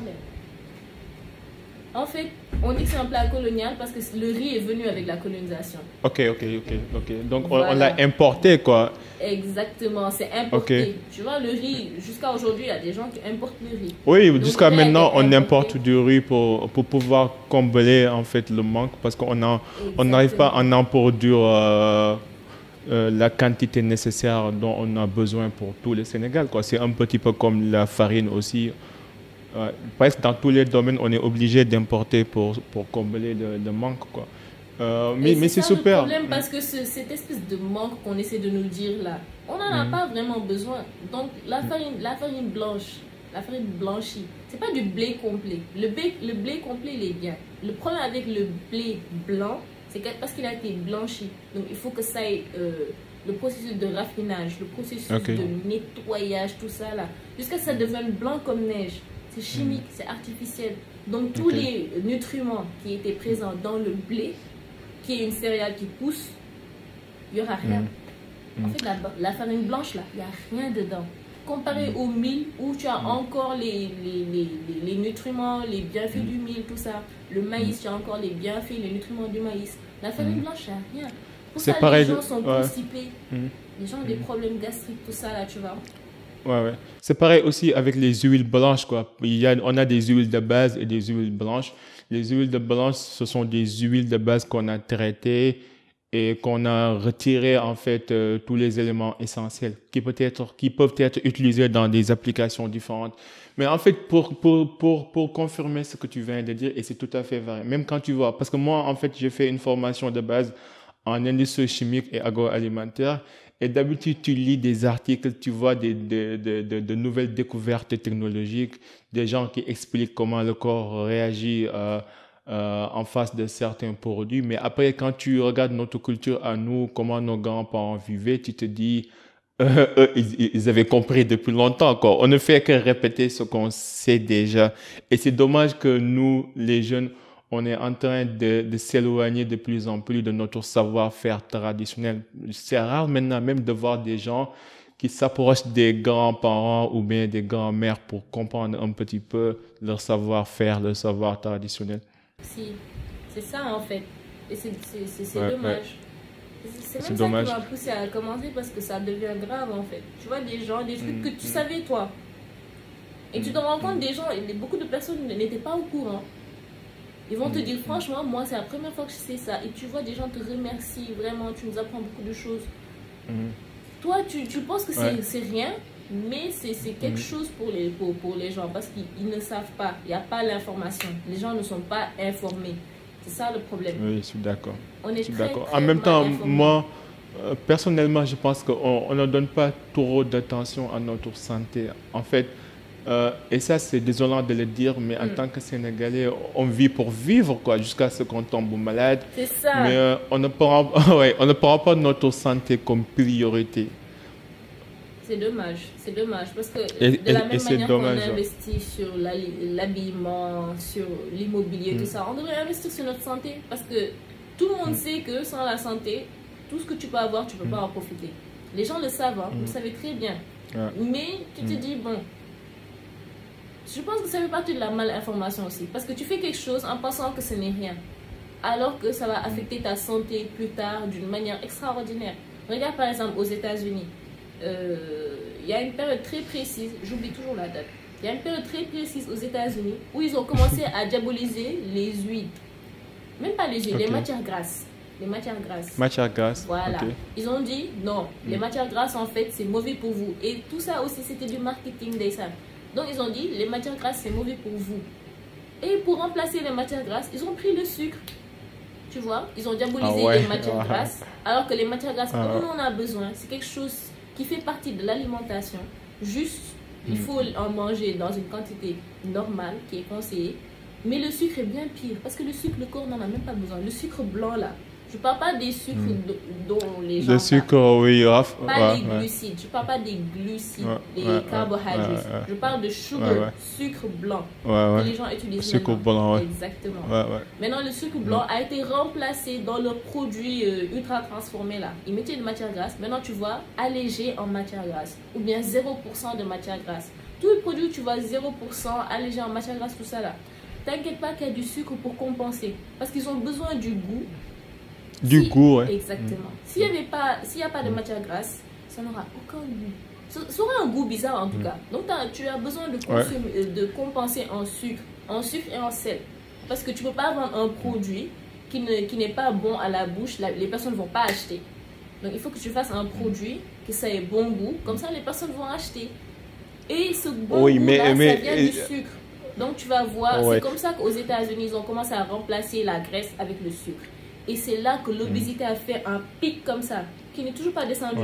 En fait, on dit que c'est un plat colonial parce que le riz est venu avec la colonisation. Ok. Donc, voilà. On l'a importé, quoi. Exactement, c'est importé. Tu vois, le riz, jusqu'à aujourd'hui, il y a des gens qui importent le riz. Oui, jusqu'à maintenant, on importe du riz pour pouvoir combler, en fait, le manque parce qu'on n'arrive pas à en produire la quantité nécessaire dont on a besoin pour tout le Sénégal, quoi. C'est un petit peu comme la farine aussi. Presque dans tous les domaines, on est obligé d'importer pour combler le manque, quoi. Mais c'est super. C'est le problème parce que cette espèce de manque qu'on essaie de nous dire là, on n'en a pas vraiment besoin. Donc la farine blanche, la farine blanchie, c'est pas du blé complet. Le blé complet, il est bien. Le problème avec le blé blanc, c'est parce qu'il a été blanchi. Donc il faut que ça ait le processus de raffinage, le processus de nettoyage, tout ça là, jusqu'à ce que ça devienne blanc comme neige. C'est chimique, c'est artificiel. Donc tous les nutriments qui étaient présents dans le blé, qui est une céréale qui pousse, il n'y aura rien. En fait, la farine blanche, là, il n'y a rien dedans. comparé au mil où tu as encore les nutriments, les bienfaits du mil, tout ça. Le maïs, tu as encore les bienfaits, les nutriments du maïs. La farine blanche, il n'y a rien. Pour ça, les gens sont constipés. Les gens ont des problèmes gastriques, tout ça, là, tu vois. Ouais. C'est pareil aussi avec les huiles blanches, quoi. On a des huiles de base et des huiles blanches. Les huiles de blanche, ce sont des huiles de base qu'on a traitées et qu'on a retiré en fait tous les éléments essentiels qui peuvent être utilisés dans des applications différentes. Mais en fait, pour confirmer ce que tu viens de dire, et c'est tout à fait vrai, même quand tu vois, parce que moi, en fait, j'ai fait une formation de base en industrie chimique et agroalimentaire, et d'habitude, tu lis des articles, tu vois de nouvelles découvertes technologiques, des gens qui expliquent comment le corps réagit en face de certains produits. Mais après, quand tu regardes notre culture à nous, comment nos grands-parents vivaient, tu te dis, eux, ils avaient compris depuis longtemps, quoi. On ne fait que répéter ce qu'on sait déjà. Et c'est dommage que nous, les jeunes, on est en train de s'éloigner de plus en plus de notre savoir-faire traditionnel. C'est rare maintenant même de voir des gens qui s'approchent des grands-parents ou bien des grands-mères pour comprendre un petit peu leur savoir-faire, leur savoir traditionnel. Si, c'est ça en fait. Et c'est dommage. Ouais. C'est même dommage. Ça qui m'a poussé à commencer parce que ça devient grave en fait. Tu vois, des gens, des trucs que tu savais toi. Et tu te rends compte, des gens, beaucoup de personnes n'étaient pas au courant. Ils vont te dire, franchement, moi, c'est la première fois que je sais ça. Et tu vois, des gens te remercient, vraiment, tu nous apprends beaucoup de choses. Toi, tu penses que c'est rien, mais c'est quelque chose pour les gens, parce qu'ils ne savent pas, il n'y a pas l'information. Les gens ne sont pas informés. C'est ça le problème. Oui, je suis d'accord. On est très, très en même temps, informés. moi, personnellement, je pense qu'on ne donne pas trop d'attention à notre santé. En fait, et ça, c'est désolant de le dire, mais en tant que Sénégalais, on vit pour vivre, quoi, jusqu'à ce qu'on tombe malade. C'est ça. Mais on ne prend pas notre santé comme priorité. C'est dommage, parce que de la même manière qu'on investit sur l'habillement, sur l'immobilier, tout ça, on devrait investir sur notre santé, parce que tout le monde sait que sans la santé, tout ce que tu peux avoir, tu ne peux pas en profiter. Les gens le savent, hein, vous le savez très bien. Mais tu te dis, bon, je pense que ça fait partie de la malinformation aussi. Parce que tu fais quelque chose en pensant que ce n'est rien. Alors que ça va affecter ta santé plus tard d'une manière extraordinaire. Regarde par exemple aux États-Unis. Il y a une période très précise, j'oublie toujours la date. Il y a une période très précise aux États-Unis où ils ont commencé à diaboliser les huiles. Même pas les huiles, les matières grasses. Les matières grasses. Matières grasses. Voilà. Ils ont dit non, les matières grasses en fait c'est mauvais pour vous. Et tout ça aussi c'était du marketing des ça. Donc ils ont dit les matières grasses c'est mauvais pour vous. Et pour remplacer les matières grasses, ils ont pris le sucre. Tu vois, ils ont diabolisé les matières grasses. Alors que les matières grasses, comme on en a besoin, c'est quelque chose qui fait partie de l'alimentation. Juste, il faut en manger dans une quantité normale qui est conseillée. Mais le sucre est bien pire parce que le sucre, le corps n'en a même pas besoin. Le sucre blanc là, je ne parle pas des sucres dont les gens le sucre, oui, pas les glucides, je ne parle pas des glucides, des carbohydrates. Je parle de sucre blanc que les gens utilisent sucre maintenant. Blanc, Exactement. Maintenant, le sucre blanc a été remplacé dans leurs produits ultra transformés là. Ils mettaient de matière grasse. Maintenant, tu vois, allégé en matière grasse ou bien 0% de matière grasse. Tous les produits, tu vois, 0% allégé en matière grasse, tout ça là. T'inquiète pas qu'il y a du sucre pour compenser. Parce qu'ils ont besoin du goût. Goût, ouais. Exactement. S'il n'y a pas de matière grasse, ça n'aura aucun goût. Ça aura un goût bizarre en tout cas. Donc tu as besoin de compenser en sucre et en sel. Parce que tu ne peux pas vendre un produit qui n'est pas bon à la bouche. Les personnes ne vont pas acheter. Donc il faut que tu fasses un produit que ça ait bon goût. Comme ça les personnes vont acheter. Et ce bon goût là, ça vient du sucre. Donc tu vas voir, c'est comme ça qu'aux États-Unis, ils ont commencé à remplacer la graisse avec le sucre. Et c'est là que l'obésité a fait un pic comme ça, qui n'est toujours pas descendu.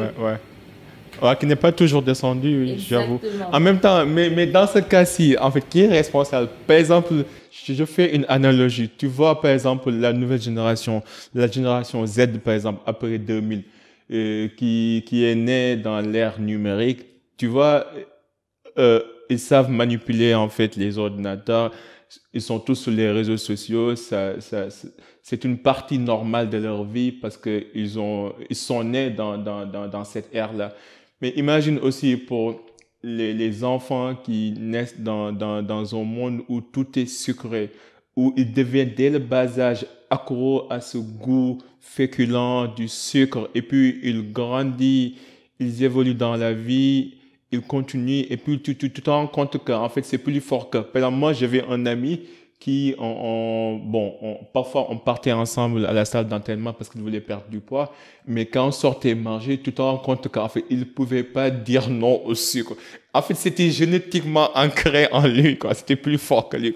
Qui n'est pas toujours descendu, oui, j'avoue. En même temps, mais dans ce cas-ci, en fait, qui est responsable? Par exemple, je fais une analogie. Tu vois, par exemple, la nouvelle génération, la génération Z, par exemple, après 2000, qui est née dans l'ère numérique. Tu vois, ils savent manipuler en fait les ordinateurs. Ils sont tous sur les réseaux sociaux. C'est une partie normale de leur vie parce que ils sont nés dans cette ère-là. Mais imagine aussi pour les enfants qui naissent dans un monde où tout est sucré, où ils deviennent dès le bas âge accros à ce goût féculent du sucre, et puis ils grandissent, ils évoluent dans la vie, ils continuent, et puis tu te rends compte qu'en fait c'est plus fort que. Par exemple, moi j'avais un ami qui, parfois on partait ensemble à la salle d'entraînement parce qu'il voulait perdre du poids, mais quand on sortait manger, tu te rends compte qu'en fait, il ne pouvait pas dire non au sucre. En fait, c'était génétiquement ancré en lui, quoi. C'était plus fort que lui.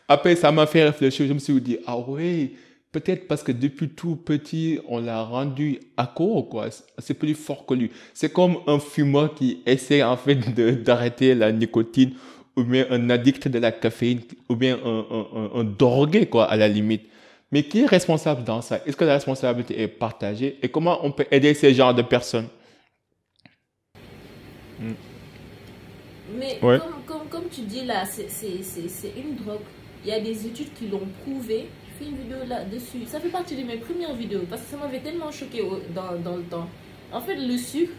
Après, ça m'a fait réfléchir. Je me suis dit, ah oui, peut-être parce que depuis tout petit, on l'a rendu accro, quoi. C'est plus fort que lui. C'est comme un fumeur qui essaie, en fait, d'arrêter la nicotine, ou bien un addict de la caféine, ou bien un drogué, quoi, à la limite. Mais qui est responsable dans ça? Est-ce que la responsabilité est partagée? Et comment on peut aider ces genres de personnes? Mais Ouais. comme tu dis là, c'est une drogue. Il y a des études qui l'ont prouvé. Je fais une vidéo là-dessus. Ça fait partie de mes premières vidéos parce que ça m'avait tellement choqué dans le temps. En fait, le sucre,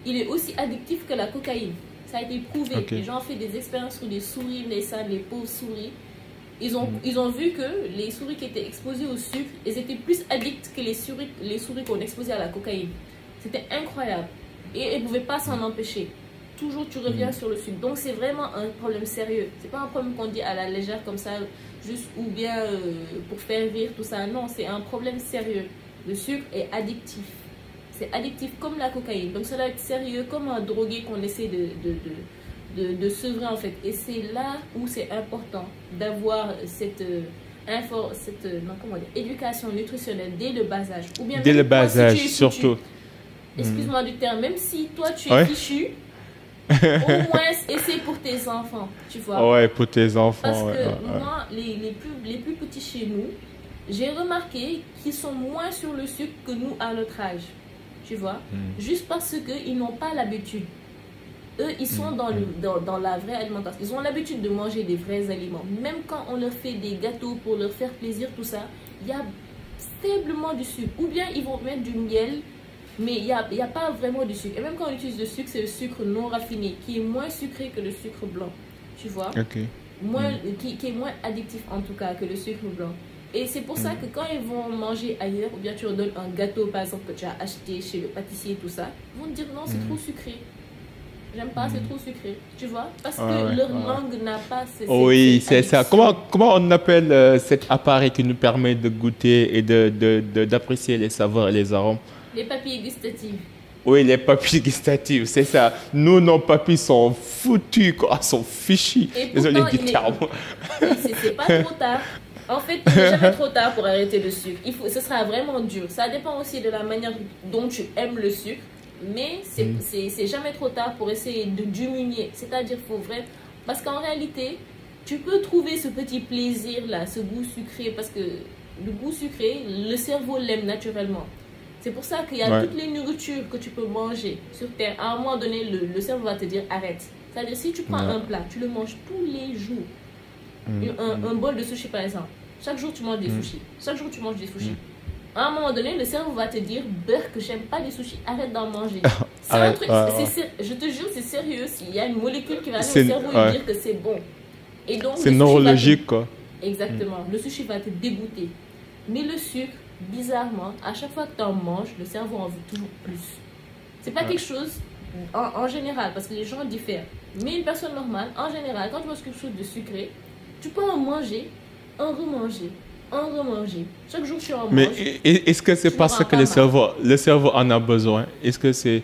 il est aussi addictif que la cocaïne. Ça a été prouvé. Okay. Les gens ont fait des expériences sur des souris, les pauvres souris. Ils ont vu que les souris qui étaient exposées au sucre, elles étaient plus addictes que les souris qu'on exposait à la cocaïne. C'était incroyable. Et elles ne pouvaient pas s'en empêcher. Toujours tu reviens sur le sucre. Donc c'est vraiment un problème sérieux. C'est pas un problème qu'on dit à la légère comme ça, juste ou bien pour faire rire, tout ça. Non, c'est un problème sérieux. Le sucre est addictif. C'est addictif comme la cocaïne. Donc ça doit être sérieux comme un drogué qu'on essaie de sevrer en fait. Et c'est là où c'est important d'avoir cette éducation nutritionnelle dès le bas âge. Ou bien dès le bas si âge, surtout. Excuse-moi du terme, même si toi tu es fichu, au moins essaie pour tes enfants, tu vois. Ouais, pour tes enfants. Parce que moi, les plus petits chez nous, j'ai remarqué qu'ils sont moins sur le sucre que nous à notre âge, tu vois. Juste parce qu'ils n'ont pas l'habitude. Eux, ils sont dans la vraie alimentation. Ils ont l'habitude de manger des vrais aliments. Même quand on leur fait des gâteaux pour leur faire plaisir, tout ça, il y a faiblement du sucre. Ou bien ils vont mettre du miel, mais il n'y a pas vraiment du sucre. Et même quand on utilise le sucre, c'est le sucre non raffiné, qui est moins sucré que le sucre blanc. Tu vois, qui est moins addictif en tout cas que le sucre blanc. Et c'est pour ça que quand ils vont manger ailleurs, ou bien tu leur donnes un gâteau par exemple que tu as acheté chez le pâtissier et tout ça, ils vont te dire non, c'est trop sucré. J'aime pas, c'est trop sucré. Tu vois, parce que leur langue n'a pas oui, c'est ça. Comment on appelle cet appareil qui nous permet de goûter et d'apprécier les saveurs et les arômes? Les papilles gustatives. Oui, les papilles gustatives, c'est ça. Nous, nos papilles sont foutus, quoi, sont fichus. Désolé du terme. C'est pas trop tard. En fait, il n'est jamais trop tard pour arrêter le sucre. Ce sera vraiment dur. Ça dépend aussi de la manière dont tu aimes le sucre. Mais c'est jamais trop tard pour essayer de diminuer. C'est-à-dire, faut vraiment... Parce qu'en réalité, tu peux trouver ce petit plaisir-là, ce goût sucré. Parce que le goût sucré, le cerveau l'aime naturellement. C'est pour ça qu'il y a toutes les nourritures que tu peux manger sur Terre. À un moment donné, le cerveau va te dire arrête. C'est-à-dire, si tu prends un plat, tu le manges tous les jours. Un bol de sushi, par exemple. Chaque jour, tu manges des sushis. Chaque jour, tu manges des sushis. À un moment donné, le cerveau va te dire que j'aime pas les sushis, arrête d'en manger. C'est un truc, je te jure, c'est sérieux. Il y a une molécule qui va aller au cerveau et dire que c'est bon. Et donc, c'est neurologique, quoi. Exactement. Le sushi va te dégoûter. Mais le sucre, bizarrement, à chaque fois que tu en manges, le cerveau en veut toujours plus. C'est pas quelque chose en général, parce que les gens diffèrent. Mais une personne normale, en général, quand tu manges quelque chose de sucré, tu peux en manger, en remanger. Chaque jour, tu en manges. Mais est-ce que c'est parce que le cerveau en a besoin? Est-ce que c'est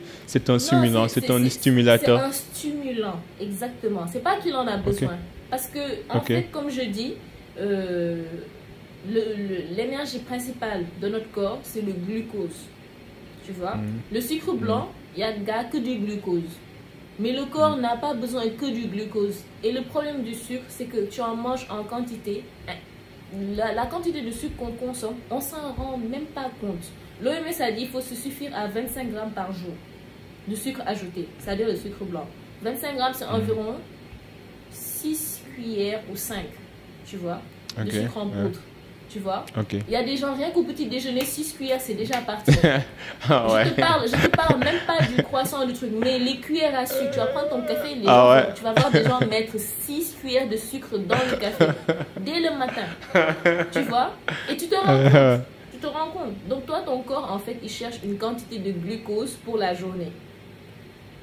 un stimulant, c'est un stimulateur? C'est un stimulant, exactement. C'est pas qu'il en a besoin. Parce que, en fait, comme je dis, l'énergie principale de notre corps, c'est le glucose. Tu vois? Le sucre blanc, il n'y a que du glucose. Mais le corps n'a pas besoin que du glucose. Et le problème du sucre, c'est que tu en manges en quantité. La quantité de sucre qu'on consomme, on s'en rend même pas compte. L'OMS a dit qu'il faut se suffire à 25 grammes par jour de sucre ajouté, c'est-à-dire le sucre blanc. 25 grammes, c'est environ 6 cuillères ou 5, tu vois, de sucre en poudre. Tu vois? Ok. Il y a des gens, rien qu'au petit déjeuner, 6 cuillères, c'est déjà parti. Ah ouais. Je te parle même pas du croissant, du truc, mais les cuillères à sucre. Tu vas prendre ton café, tu vas voir des gens mettre 6 cuillères de sucre dans le café dès le matin. Tu vois? Et tu te rends compte. Tu te rends compte. Donc toi, ton corps, en fait, il cherche une quantité de glucose pour la journée.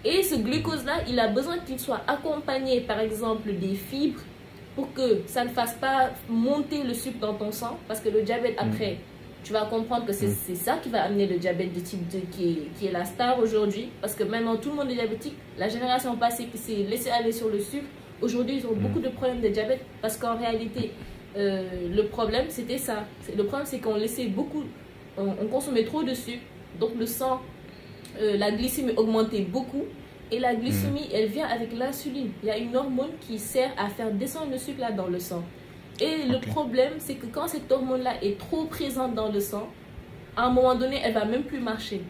Et ce glucose-là, il a besoin qu'il soit accompagné, par exemple, des fibres, pour que ça ne fasse pas monter le sucre dans ton sang, parce que le diabète, après, tu vas comprendre que c'est ça qui va amener le diabète de type 2 qui est la star aujourd'hui, parce que maintenant tout le monde est diabétique. La génération passée qui s'est laissée aller sur le sucre, aujourd'hui ils ont beaucoup de problèmes de diabète, parce qu'en réalité, le problème c'était ça. Le problème c'est qu'on laissait beaucoup, on consommait trop de sucre, donc le sang, la glycémie augmentait beaucoup. Et la glycémie, elle vient avec l'insuline. Il y a une hormone qui sert à faire descendre le sucre là dans le sang. Et le problème, c'est que quand cette hormone-là est trop présente dans le sang, à un moment donné, elle va même plus marcher.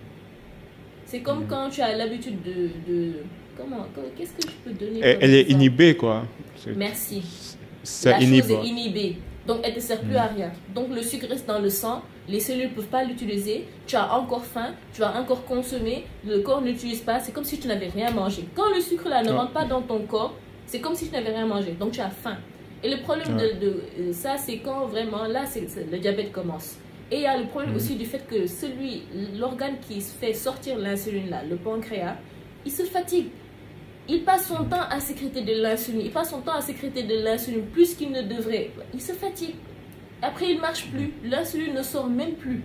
C'est comme quand tu as l'habitude qu'est-ce que je peux donner Elle est inhibée, quoi. Merci. Ça la inhibe. chose est inhibée. Donc, elle ne te sert plus à rien. Donc, le sucre reste dans le sang. Les cellules ne peuvent pas l'utiliser. Tu as encore faim. Tu vas encore consommer. Le corps ne l'utilise pas. C'est comme si tu n'avais rien mangé. Quand le sucre là ne rentre pas dans ton corps, c'est comme si tu n'avais rien mangé. Donc, tu as faim. Et le problème de ça, c'est quand vraiment, là, le diabète commence. Et il y a le problème aussi du fait que l'organe qui fait sortir l'insuline là, le pancréas, il se fatigue. Il passe son temps à sécréter de l'insuline. Il passe son temps à sécréter de l'insuline plus qu'il ne devrait. Il se fatigue. Après, il ne marche plus. L'insuline ne sort même plus.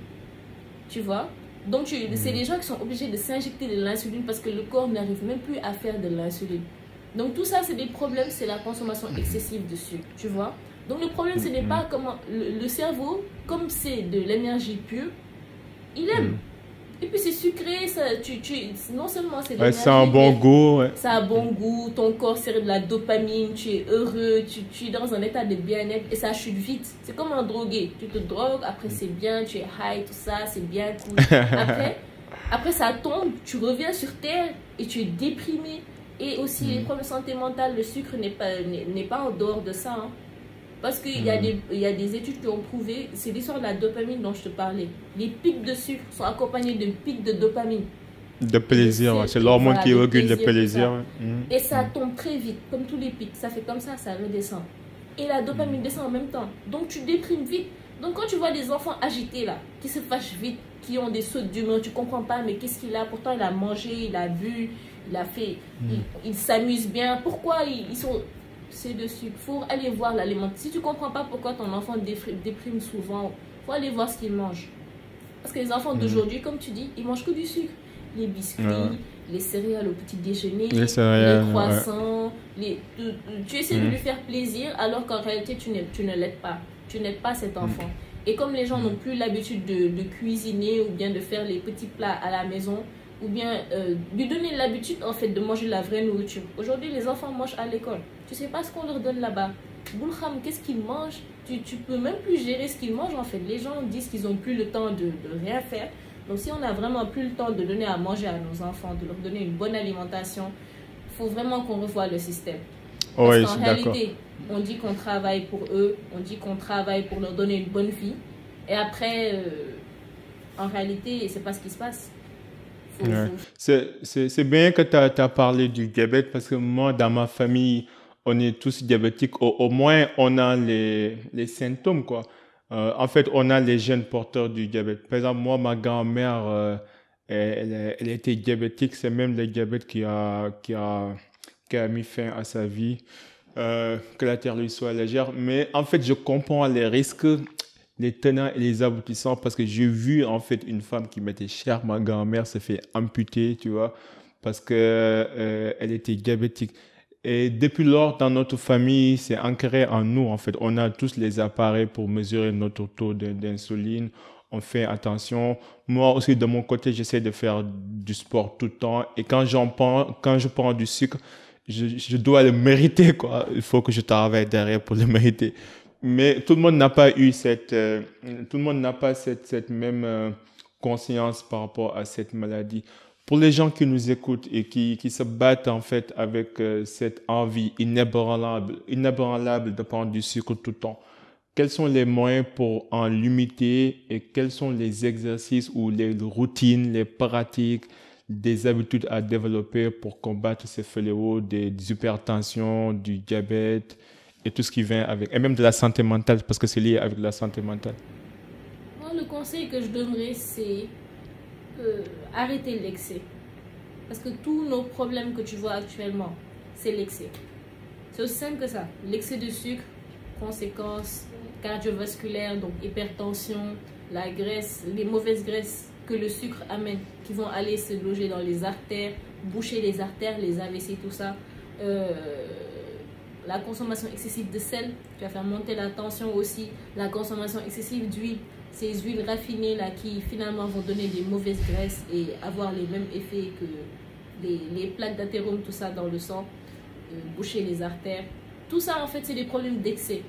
Tu vois? Donc, c'est des gens qui sont obligés de s'injecter de l'insuline parce que le corps n'arrive même plus à faire de l'insuline. Donc, tout ça, c'est des problèmes. C'est la consommation excessive de sucre. Tu vois? Donc, le problème, ce n'est pas comment... Le cerveau, comme c'est de l'énergie pure, il aime. Et puis c'est sucré, ça, non seulement c'est de l'énergie, ça a un bon goût. Ouais. Ça a un bon goût, ton corps sert de la dopamine, tu es heureux, tu es dans un état de bien-être et ça chute vite. C'est comme un drogué, tu te drogues, après c'est bien, tu es high, tout ça, c'est bien cool. Après ça tombe, tu reviens sur terre et tu es déprimé. Et aussi les problèmes de santé mentale, le sucre n'est pas en dehors de ça. Hein. Parce qu'il y a des études qui ont prouvé, c'est l'histoire de la dopamine dont je te parlais. Les pics de sucre sont accompagnés de pics de dopamine. De plaisir, c'est l'hormone qui régule le plaisir. Et ça tombe très vite, comme tous les pics. Ça fait comme ça redescend. Et la dopamine descend en même temps. Donc tu déprimes vite. Donc quand tu vois des enfants agités là, qui se fâchent vite, qui ont des sautes d'humeur, tu comprends pas, mais qu'est-ce qu'il a? Pourtant il a mangé, il a bu, il a fait, il s'amuse bien. Pourquoi ils sont... C'est de sucre. Il faut aller voir l'alimentation. Si tu ne comprends pas pourquoi ton enfant déprime souvent, il faut aller voir ce qu'il mange. Parce que les enfants d'aujourd'hui, comme tu dis, ils mangent que du sucre. Les biscuits, les céréales au petit déjeuner, les croissants. Tu essaies de lui faire plaisir alors qu'en réalité, tu ne l'aides pas. Tu n'aides pas cet enfant. Et comme les gens n'ont plus l'habitude de cuisiner ou bien de faire les petits plats à la maison, ou bien lui donner l'habitude en fait de manger la vraie nourriture. Aujourd'hui, les enfants mangent à l'école. Tu sais pas ce qu'on leur donne là-bas. Boulham, qu'est-ce qu'ils mangent? Tu peux même plus gérer ce qu'ils mangent en fait. Les gens disent qu'ils n'ont plus le temps de rien faire. Donc si on n'a vraiment plus le temps de donner à manger à nos enfants, de leur donner une bonne alimentation, il faut vraiment qu'on revoie le système. Parce qu'en réalité, on dit qu'on travaille pour eux, on dit qu'on travaille pour leur donner une bonne vie. Et après, en réalité, c'est pas ce qui se passe. C'est bien que tu as parlé du diabète parce que moi, dans ma famille, on est tous diabétiques. Au moins, on a les symptômes, quoi. En fait, on a les gènes porteurs du diabète. Par exemple, moi, ma grand-mère, elle était diabétique. C'est même le diabète qui a mis fin à sa vie. Que la terre lui soit légère. Mais en fait, je comprends les risques, les tenants et les aboutissants parce que j'ai vu en fait une femme qui m'était chère, ma grand-mère s'est fait amputer, tu vois, parce que elle était diabétique. Et depuis lors, dans notre famille, c'est ancré en nous en fait. On a tous les appareils pour mesurer notre taux d'insuline. On fait attention. Moi aussi, de mon côté, j'essaie de faire du sport tout le temps. Et quand je prends du sucre, je dois le mériter, quoi. Il faut que je travaille derrière pour le mériter. Mais tout le monde n'a pas eu cette même conscience par rapport à cette maladie. Pour les gens qui nous écoutent et qui se battent en fait avec cette envie inébranlable de prendre du sucre tout le temps, quels sont les moyens pour en limiter et quels sont les exercices ou les routines, les pratiques, des habitudes à développer pour combattre ces fléaux des hypertensions, du diabète et tout ce qui vient avec, et même de la santé mentale, parce que c'est lié avec la santé mentale. Moi, le conseil que je donnerais, c'est arrêter l'excès. Parce que tous nos problèmes que tu vois actuellement, c'est l'excès. C'est aussi simple que ça. L'excès de sucre, conséquences cardiovasculaires, donc hypertension, la graisse, les mauvaises graisses que le sucre amène, qui vont aller se loger dans les artères, boucher les artères, les AVC, tout ça. La consommation excessive de sel, qui va faire monter la tension aussi. La consommation excessive d'huile, ces huiles raffinées là qui finalement vont donner des mauvaises graisses et avoir les mêmes effets que les plaques d'athérome, tout ça dans le sang, boucher les artères. Tout ça en fait c'est des problèmes d'excès.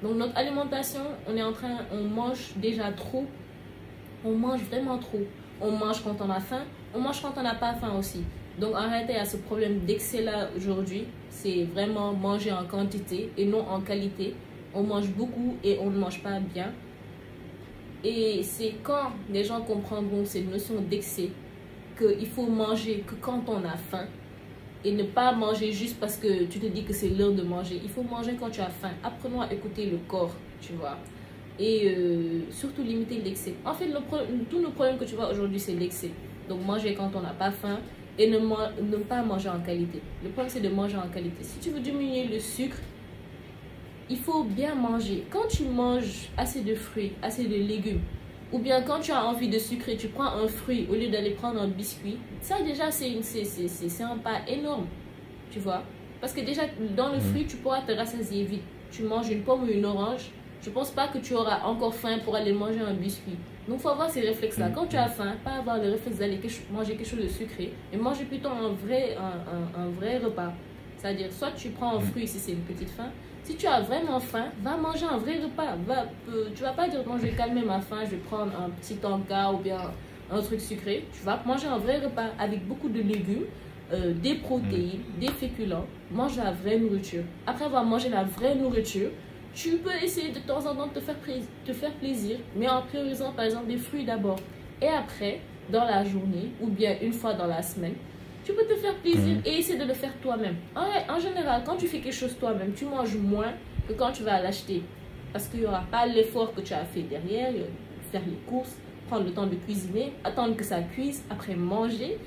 Donc notre alimentation, on mange déjà trop. On mange vraiment trop. On mange quand on a faim, on mange quand on n'a pas faim aussi. Donc en réalité, il y a ce problème d'excès là aujourd'hui. C'est vraiment manger en quantité et non en qualité. On mange beaucoup et on ne mange pas bien. Et c'est quand les gens comprendront cette notion d'excès qu'il faut manger que quand on a faim et ne pas manger juste parce que tu te dis que c'est l'heure de manger. Il faut manger quand tu as faim. Apprenons à écouter le corps, tu vois. Et surtout limiter l'excès. En fait, tous nos problèmes que tu vois aujourd'hui, c'est l'excès. Donc manger quand on n'a pas faim et ne pas manger en qualité. Le problème, c'est de manger en qualité. Si tu veux diminuer le sucre, il faut bien manger. Quand tu manges assez de fruits, assez de légumes, ou bien quand tu as envie de sucrer, tu prends un fruit au lieu d'aller prendre un biscuit, ça déjà, c'est un pas énorme, tu vois. Parce que déjà, dans le fruit, tu pourras te rassasier vite. Tu manges une pomme ou une orange, je ne pense pas que tu auras encore faim pour aller manger un biscuit. Donc, il faut avoir ces réflexes-là. Quand tu as faim, pas avoir le réflexe d'aller manger quelque chose de sucré, mais manger plutôt un vrai repas. C'est-à-dire, soit tu prends un fruit si c'est une petite faim. Si tu as vraiment faim, va manger un vrai repas. Tu ne vas pas dire, non, je vais calmer ma faim, je vais prendre un petit tanka ou bien un truc sucré. Tu vas manger un vrai repas avec beaucoup de légumes, des protéines, des féculents. Mange la vraie nourriture. Après avoir mangé la vraie nourriture, tu peux essayer de temps en temps de te faire plaisir, mais en priorisant par exemple des fruits d'abord. Et après, dans la journée, ou bien une fois dans la semaine, tu peux te faire plaisir et essayer de le faire toi-même. En général, quand tu fais quelque chose toi-même, tu manges moins que quand tu vas l'acheter. Parce qu'il n'y aura pas l'effort que tu as fait derrière, faire les courses, prendre le temps de cuisiner, attendre que ça cuise, après manger.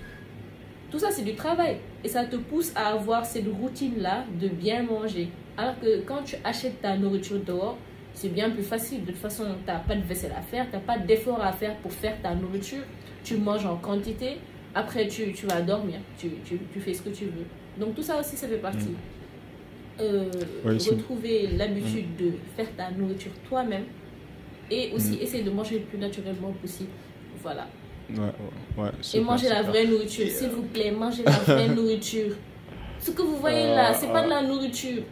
Tout ça, c'est du travail. Et ça te pousse à avoir cette routine-là de bien manger. Alors que quand tu achètes ta nourriture dehors, c'est bien plus facile. De toute façon, tu n'as pas de vaisselle à faire, tu n'as pas d'effort à faire pour faire ta nourriture. Tu manges en quantité. Après, tu vas dormir. Tu fais ce que tu veux. Donc, tout ça aussi, ça fait partie. Retrouver l'habitude de faire ta nourriture toi-même. Et aussi essayer de manger le plus naturellement possible. Voilà. Et manger la vraie nourriture, s'il vous plaît, mangez la vraie nourriture. Ce que vous voyez là, c'est pas de la nourriture.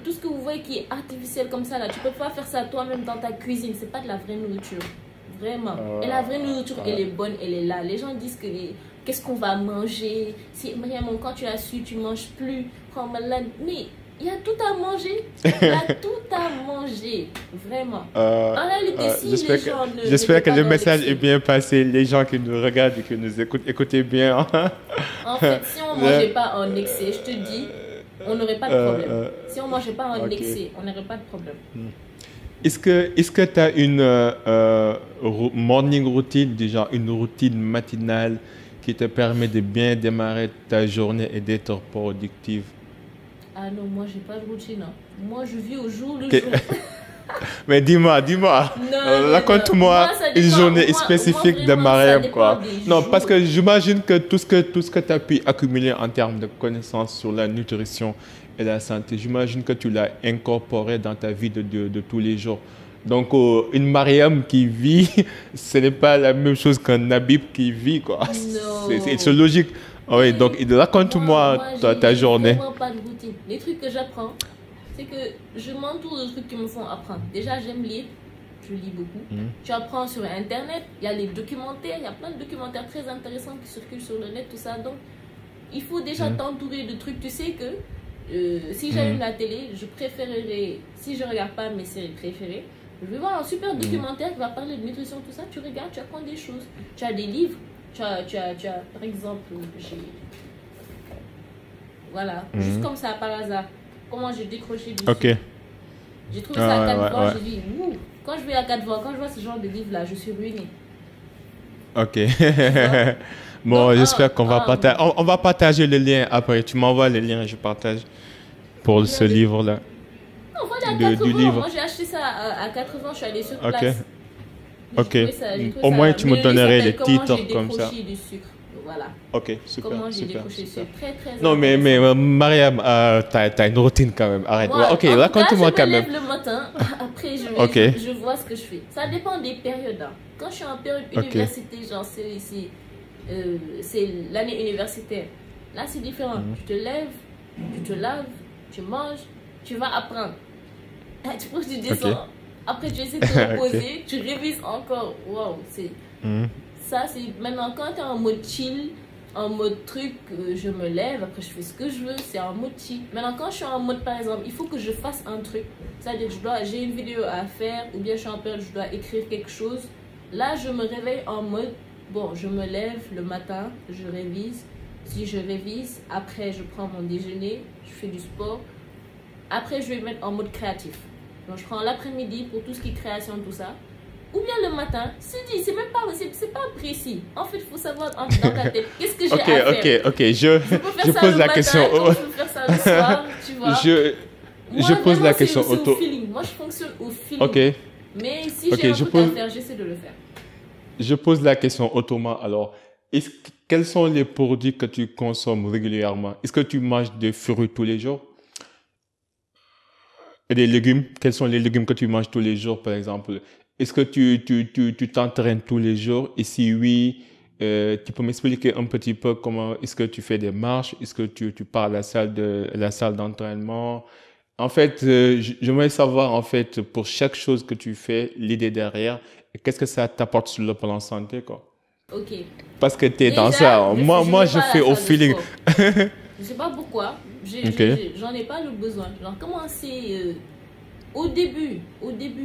Tout ce que vous voyez qui est artificiel comme ça là, tu peux pas faire ça toi-même dans ta cuisine, c'est pas de la vraie nourriture. Vraiment. Et la vraie nourriture, elle est bonne, elle est là. Les gens disent que qu'est-ce qu'on va manger? Si vraiment quand tu as su, tu manges plus, prends malade. Mais il y a tout à manger. Il y a tout à manger. Vraiment. En réalité, si les gens ne... J'espère que le message est bien passé. Les gens qui nous regardent et qui nous écoutent, écoutez bien. En fait, si on ne mangeait pas en excès, je te dis, on n'aurait pas de problème. Si on ne mangeait pas en excès, on n'aurait pas de problème. Est-ce que tu as une morning routine, déjà une routine matinale qui te permet de bien démarrer ta journée et d'être productive? Ah non, moi, j'ai pas de routine. Hein. Moi, je vis au jour le jour. Mais dis-moi, raconte-moi une journée spécifique de Mariam, quoi. Non, parce que j'imagine que tout ce que tu as pu accumuler en termes de connaissances sur la nutrition et la santé, j'imagine que tu l'as incorporé dans ta vie de tous les jours. Donc, une Mariam qui vit, ce n'est pas la même chose qu'un Nabib qui vit, quoi. C'est logique. Oui, donc raconte-moi ta journée. Vraiment pas de routine. Les trucs que j'apprends, c'est que je m'entoure de trucs qui me font apprendre. Déjà, j'aime lire. Je lis beaucoup. Tu apprends sur Internet. Il y a les documentaires. Il y a plein de documentaires très intéressants qui circulent sur le net, tout ça. Donc, il faut déjà t'entourer de trucs. Tu sais que Si j'allume la télé, je préférerais, si je regarde pas mes séries préférées, je vais voir un super documentaire qui va parler de nutrition, tout ça. Tu regardes, tu apprends des choses. Tu as des livres. Tu as par exemple, voilà, juste comme ça, par hasard. Comment j'ai décroché dessus. Ok. J'ai trouvé ça à 4 ans, j'ai dit, quand je vais à 4 ans, quand je vois ce genre de livre-là, je suis ruinée. Ok. Bon, j'espère qu'on va partager. On va partager le lien après. Tu m'envoies le lien et je partage pour ce livre-là. Non, voilà, à 80 ans. Moi, j'ai acheté ça à 80 ans, je suis allée sur place. Ok. Au moins, tu me donnerais les titres comme ça. Du sucre. Voilà. Ok, super. Comment j'ai décroché du sucre. Très, très non, mais Mariam, t'as une routine quand même. Arrête. Moi, ok, raconte-moi quand même. Je me lève le matin, après je vois ce que je fais. Ça dépend des périodes. Hein. Quand je suis en période université, genre c'est l'année universitaire. Là, c'est différent. Tu te lèves, tu te laves, tu manges, tu vas apprendre. Tu prends du descends. Après, tu essaies de te reposer, tu révises encore. Waouh, c'est... Ça, c'est maintenant quand tu es en mode chill, en mode truc, je me lève, après je fais ce que je veux, c'est en mode chill. Maintenant, quand je suis en mode, par exemple, il faut que je fasse un truc, c'est-à-dire j'ai une vidéo à faire, ou bien je suis en période, je dois écrire quelque chose. Là, je me réveille en mode, bon, je me lève le matin, je révise. Si je révise, après je prends mon déjeuner, je fais du sport. Après, je vais mettre en mode créatif. Donc, je prends l'après-midi pour tout ce qui est création, tout ça. Ou bien le matin, c'est même pas, c'est pas précis. En fait, il faut savoir dans ta tête, qu'est-ce que j'ai à faire. Ok, je pose la question. Je peux faire ça le soir, tu vois. Je pose la question au feeling. Moi, je fonctionne au feeling. Ok. Mais si j'ai un truc à faire, j'essaie de le faire. Je pose la question autrement. Alors, quels sont les produits que tu consommes régulièrement? Est-ce que tu manges des fruits tous les jours? Et des légumes? Quels sont les légumes que tu manges tous les jours, par exemple? Est-ce que tu t'entraînes tous les jours? Et si oui, tu peux m'expliquer un petit peu comment est-ce que tu fais des marches? Est-ce que tu pars à la salle d'entraînement? En fait, j'aimerais savoir, en fait, pour chaque chose que tu fais, l'idée derrière, et qu'est-ce que ça t'apporte sur le plan santé, quoi? Ok. Parce que tu es dans ça. Moi, je fais au feeling. Je sais pas pourquoi. J'en ai pas le besoin. Genre, commencer... Au début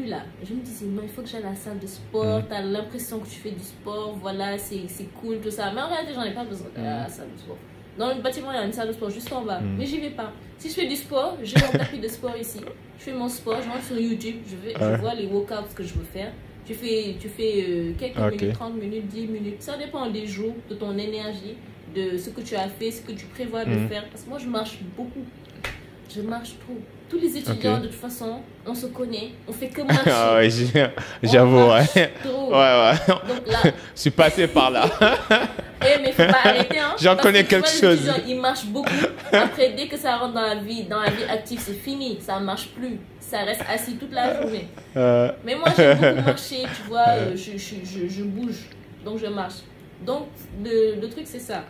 là, je me disais, non, il faut que j'aille à la salle de sport, tu as l'impression que tu fais du sport, voilà, c'est cool, tout ça. Mais en réalité, j'en ai pas besoin d'aller à la salle de sport. Dans le bâtiment, il y a une salle de sport juste en bas, mais j'y vais pas. Si je fais du sport, j'ai mon tapis de sport ici. Je fais mon sport, je rentre sur YouTube, je vois les workouts que je veux faire. Tu fais quelques minutes, 30 minutes, 10 minutes. Ça dépend des jours, de ton énergie, de ce que tu as fait, ce que tu prévois de faire. Parce que moi, je marche beaucoup. Je marche trop. Tous les étudiants, de toute façon, on se connaît, on fait que marcher. Ah ouais, j'avoue, ouais. Trop. Ouais. Donc là... Je suis passé par là. Mais il faut pas arrêter, hein. J'en connais quelque chose. Les étudiants, ils marchent beaucoup. Après, dès que ça rentre dans la vie active, c'est fini. Ça ne marche plus. Ça reste assis toute la journée. Mais moi, j'aime beaucoup marcher, tu vois. Je bouge. Donc, je marche. Donc, le truc, c'est ça.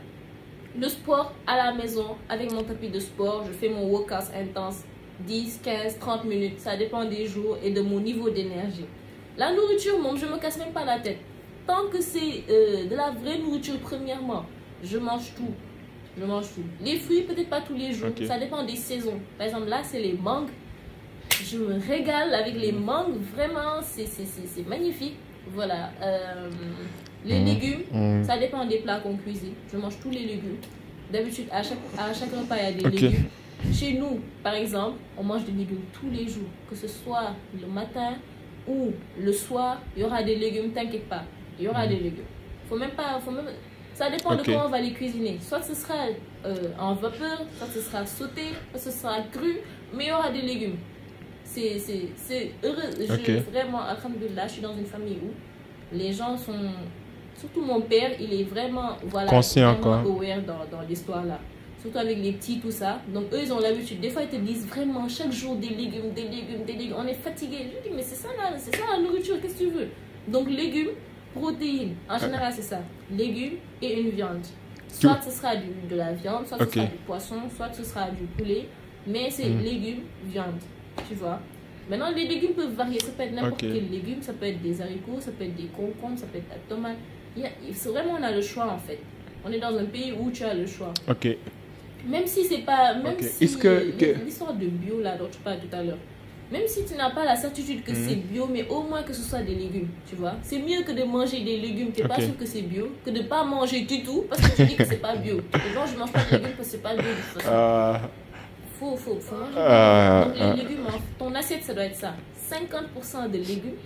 Le sport à la maison, avec mon tapis de sport, je fais mon workout intense, 10, 15, 30 minutes, ça dépend des jours et de mon niveau d'énergie. La nourriture, je ne me casse même pas la tête. Tant que c'est de la vraie nourriture, premièrement, je mange tout. Les fruits, peut-être pas tous les jours, ça dépend des saisons. Par exemple, là, c'est les mangues. Je me régale avec les mangues, vraiment, c'est magnifique. Voilà. Les légumes, ça dépend des plats qu'on cuisine. Je mange tous les légumes. D'habitude, à chaque repas, il y a des légumes. Chez nous, par exemple, on mange des légumes tous les jours. Que ce soit le matin ou le soir, il y aura des légumes, t'inquiète pas. Il y aura des légumes. Ça dépend de comment on va les cuisiner. Soit ce sera en vapeur, soit ce sera sauté, soit ce sera cru, mais il y aura des légumes. C'est heureux. Vraiment, alhamdoulilah, je suis dans une famille où les gens sont... Surtout mon père, il est vraiment, conscient, vraiment aware dans l'histoire là. Surtout avec les petits, tout ça. Donc eux, ils ont l'habitude. Des fois, ils te disent vraiment chaque jour des légumes. On est fatigué. Je dis, mais c'est ça la nourriture, qu'est-ce que tu veux? Donc légumes, protéines. En général, c'est ça. Légumes et une viande. Soit ce sera de la viande, soit ce sera du poisson, soit ce sera du poulet. Mais c'est légumes, viande. Tu vois? Maintenant, les légumes peuvent varier. Ça peut être n'importe quel légume. Ça peut être des haricots, ça peut être des concombres, ça peut être la tomate. C'est vraiment, on a le choix en fait. On est dans un pays où tu as le choix. Même si c'est pas... Même Ok. si Est-ce que... l'histoire de bio, là, dont tu parles tout à l'heure, même si tu n'as pas la certitude que c'est bio, mais au moins que ce soit des légumes, tu vois. C'est mieux que de manger des légumes, tu n'es pas sûr que c'est bio, que de ne pas manger du tout parce que tu dis que c'est pas bio. Les gens, je mange pas de légumes parce que c'est pas bio de toute façon. Faut manger. Donc les légumes, ton assiette, ça doit être ça. 50% de légumes,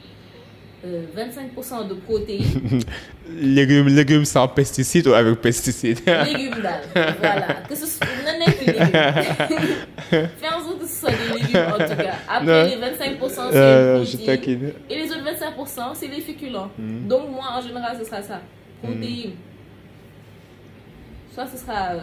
25% de protéines. légumes sans pesticides ou avec pesticides? Légumes daal, voilà. Que ce soit que légumes. Fais en sorte que ce soit des légumes en tout cas. Après les 25% c'est les protéines. Et les autres 25% c'est les féculents. Donc moi en général ce sera ça. Protéines. Soit ce sera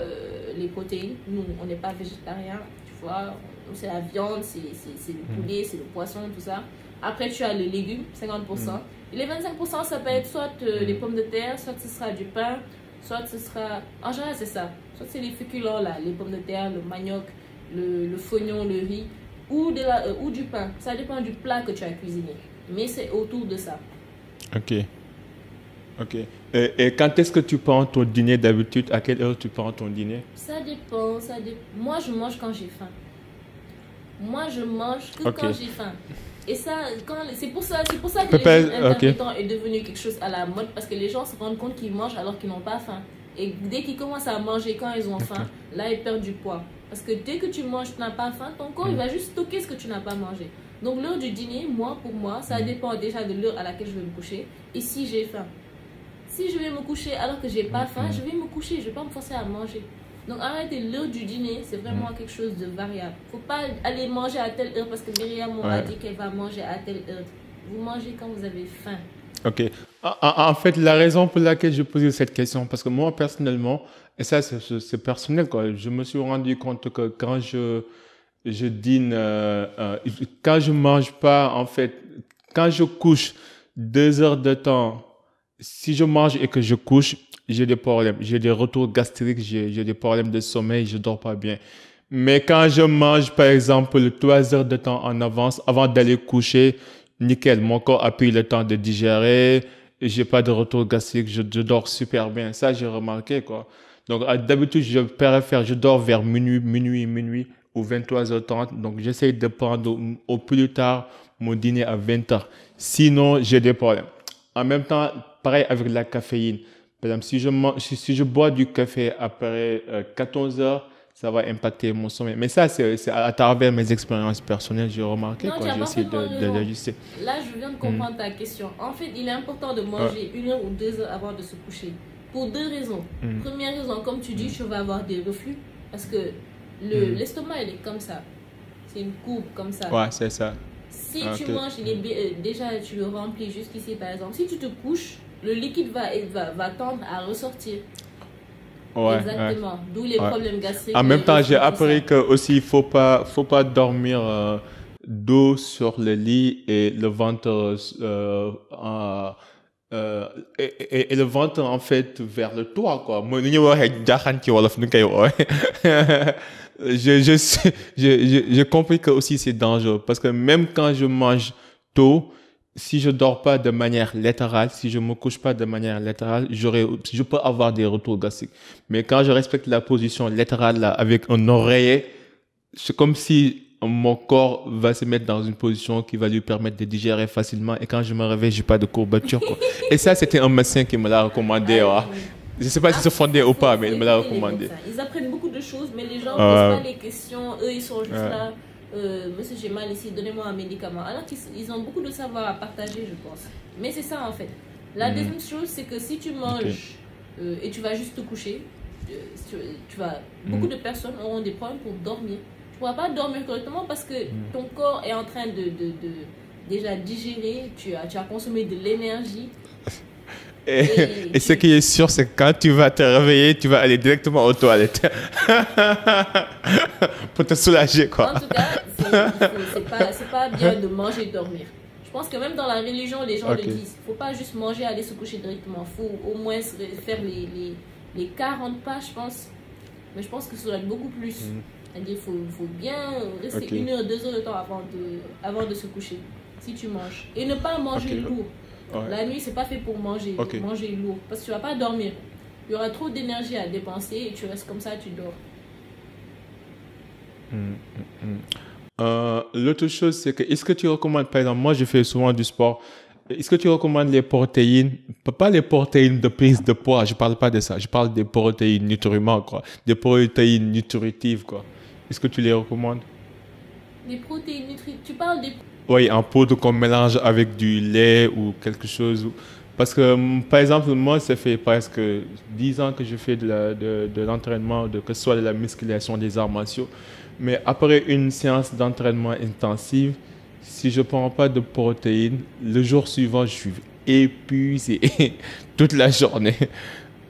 les protéines. Nous on n'est pas végétariens, tu vois. C'est la viande, c'est le poulet, c'est le poisson, tout ça. Après, tu as les légumes, 50%. Et les 25%, ça peut être soit les pommes de terre, soit ce sera du pain, soit ce sera... En général, c'est ça. Soit c'est les féculents, là, les pommes de terre, le manioc, le fognon, le riz, ou du pain. Ça dépend du plat que tu as cuisiné. Mais c'est autour de ça. Ok. Et quand est-ce que tu prends ton dîner d'habitude? À quelle heure tu prends ton dîner? Ça dépend. Moi, je mange quand j'ai faim. Moi, je mange que quand j'ai faim. Et ça, c'est pour ça que le jeûne intermittent est devenu quelque chose à la mode, parce que les gens se rendent compte qu'ils mangent alors qu'ils n'ont pas faim. Et dès qu'ils commencent à manger quand ils ont faim, là, ils perdent du poids. Parce que dès que tu manges, tu n'as pas faim, ton corps, il va juste stocker ce que tu n'as pas mangé. Donc, l'heure du dîner, pour moi, ça dépend déjà de l'heure à laquelle je vais me coucher et si j'ai faim. Si je vais me coucher alors que j'ai pas faim, je vais me coucher, je vais pas me forcer à manger. Donc arrêtez, l'heure du dîner, c'est vraiment quelque chose de variable. Faut pas aller manger à telle heure parce que Myriam m'a dit qu'elle va manger à telle heure. Vous mangez quand vous avez faim. Ok. En fait, la raison pour laquelle je posais cette question, parce que moi personnellement, et ça c'est personnel quoi, je me suis rendu compte que quand je dîne, quand je mange pas, en fait, quand je couche 2 heures de temps, si je mange et que je couche, j'ai des problèmes, j'ai des retours gastriques, j'ai des problèmes de sommeil, je dors pas bien. Mais quand je mange, par exemple, 3 heures de temps en avance, avant d'aller coucher, nickel, mon corps a pris le temps de digérer, j'ai pas de retour gastrique, je dors super bien. Ça, j'ai remarqué, quoi. Donc, d'habitude, je dors vers minuit ou 23h30. Donc, j'essaie de prendre au plus tard mon dîner à 20h. Sinon, j'ai des problèmes. En même temps, pareil avec la caféine. Par exemple, si je bois du café après 14 heures, ça va impacter mon sommeil. Mais ça, c'est à travers mes expériences personnelles, j'ai remarqué. J'essaie d'ajuster. Là, je viens de comprendre ta question. En fait, il est important de manger 1 heure ou 2 heures avant de se coucher. Pour 2 raisons. Première raison, comme tu dis, tu vas avoir des reflux. Parce que l'estomac, il est comme ça. C'est une courbe comme ça. Ouais, c'est ça. Si tu manges, déjà tu le remplis jusqu'ici par exemple. Si tu te couches, le liquide va tendre à ressortir. Ouais, exactement. D'où les problèmes gastriques. En même temps, j'ai appris que aussi il faut pas dormir dos sur le lit et le ventre et le ventre en fait vers le toit quoi. J'ai compris que aussi c'est dangereux parce que même quand je mange tôt, si je dors pas de manière latérale, si je me couche pas de manière latérale, je peux avoir des retours gastriques. Mais quand je respecte la position latérale là, avec un oreiller, c'est comme si mon corps va se mettre dans une position qui va lui permettre de digérer facilement. Et quand je me réveille, j'ai pas de courbature quoi. Et ça, c'était un médecin qui me l'a recommandé. Je sais pas si c'est fondé ou pas, mais il me l'a recommandé. Ils apprennent beaucoup de choses, mais les gens ne posent pas les questions. Eux, ils sont juste là. Monsieur, j'ai mal ici, donnez-moi un médicament. Alors qu'ils ont beaucoup de savoir à partager, je pense. Mais c'est ça en fait. La deuxième chose, c'est que si tu manges et tu vas juste te coucher, beaucoup de personnes auront des problèmes pour dormir. Tu ne pourras pas dormir correctement parce que ton corps est en train de déjà digérer, tu as consommé de l'énergie. Et ce qui est sûr, c'est que quand tu vas te réveiller, tu vas aller directement aux toilettes. Pour te soulager, quoi. En tout cas, c'est pas bien de manger et dormir. Je pense que même dans la religion, les gens le disent. Il ne faut pas juste manger et aller se coucher directement. Il faut au moins faire les 40 pas, je pense. Mais je pense que ça doit être beaucoup plus. C'est-à-dire qu'il faut bien rester 1 heure, 2 heures de temps avant de se coucher, si tu manges. Et ne pas manger lourd. La nuit, c'est pas fait pour manger lourd. Parce que tu vas pas dormir. Il y aura trop d'énergie à dépenser et tu restes comme ça, tu dors. L'autre chose, c'est que est-ce que tu recommandes, par exemple, moi je fais souvent du sport, est-ce que tu recommandes les protéines, pas les protéines de prise de poids, je parle pas de ça, je parle des protéines nutriments, quoi, des protéines nutritives, quoi. Est-ce que tu les recommandes? Les protéines nutritives, tu parles des... Oui, en poudre qu'on mélange avec du lait ou quelque chose. Parce que, par exemple, moi, ça fait presque 10 ans que je fais de l'entraînement, que ce soit de la musculation, des arts martiaux. Mais après une séance d'entraînement intensive, si je ne prends pas de protéines, le jour suivant, je suis épuisé toute la journée.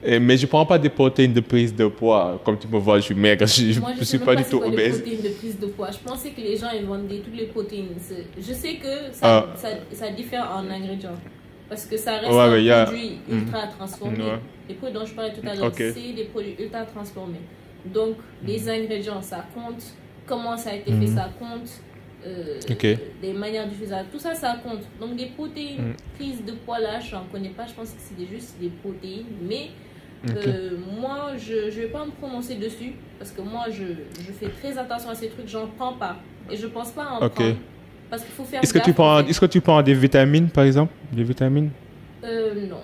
Mais je ne prends pas des protéines de prise de poids. Comme tu me vois, je suis maigre, je ne suis pas du tout obèse. Les protéines de prise de poids. Je pensais que les gens ils vendaient toutes les protéines. Je sais que ça diffère en ingrédients. Parce que ça reste un produit ultra transformé. Les produits dont je parlais tout à l'heure, c'est des produits ultra transformés. Donc, les ingrédients, ça compte. Comment ça a été fait, ça compte. Des manières d'utiliser, tout ça, ça compte. Donc, des protéines prises de poids, là, je n'en connais pas. Je pense que c'est juste des protéines. Mais moi, je ne vais pas me prononcer dessus. Parce que moi, je fais très attention à ces trucs. J'en prends pas. Et je ne pense pas en prendre. Parce qu'il faut faire est-ce que tu prends des vitamines, par exemple? Des vitamines? Non.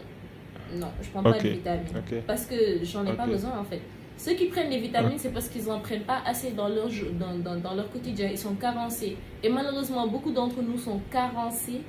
Non, je prends pas de vitamines. Parce que j'en ai pas besoin, en fait. Ceux qui prennent les vitamines, c'est parce qu'ils n'en prennent pas assez dans leur quotidien. Ils sont carencés. Et malheureusement, beaucoup d'entre nous sont carencés.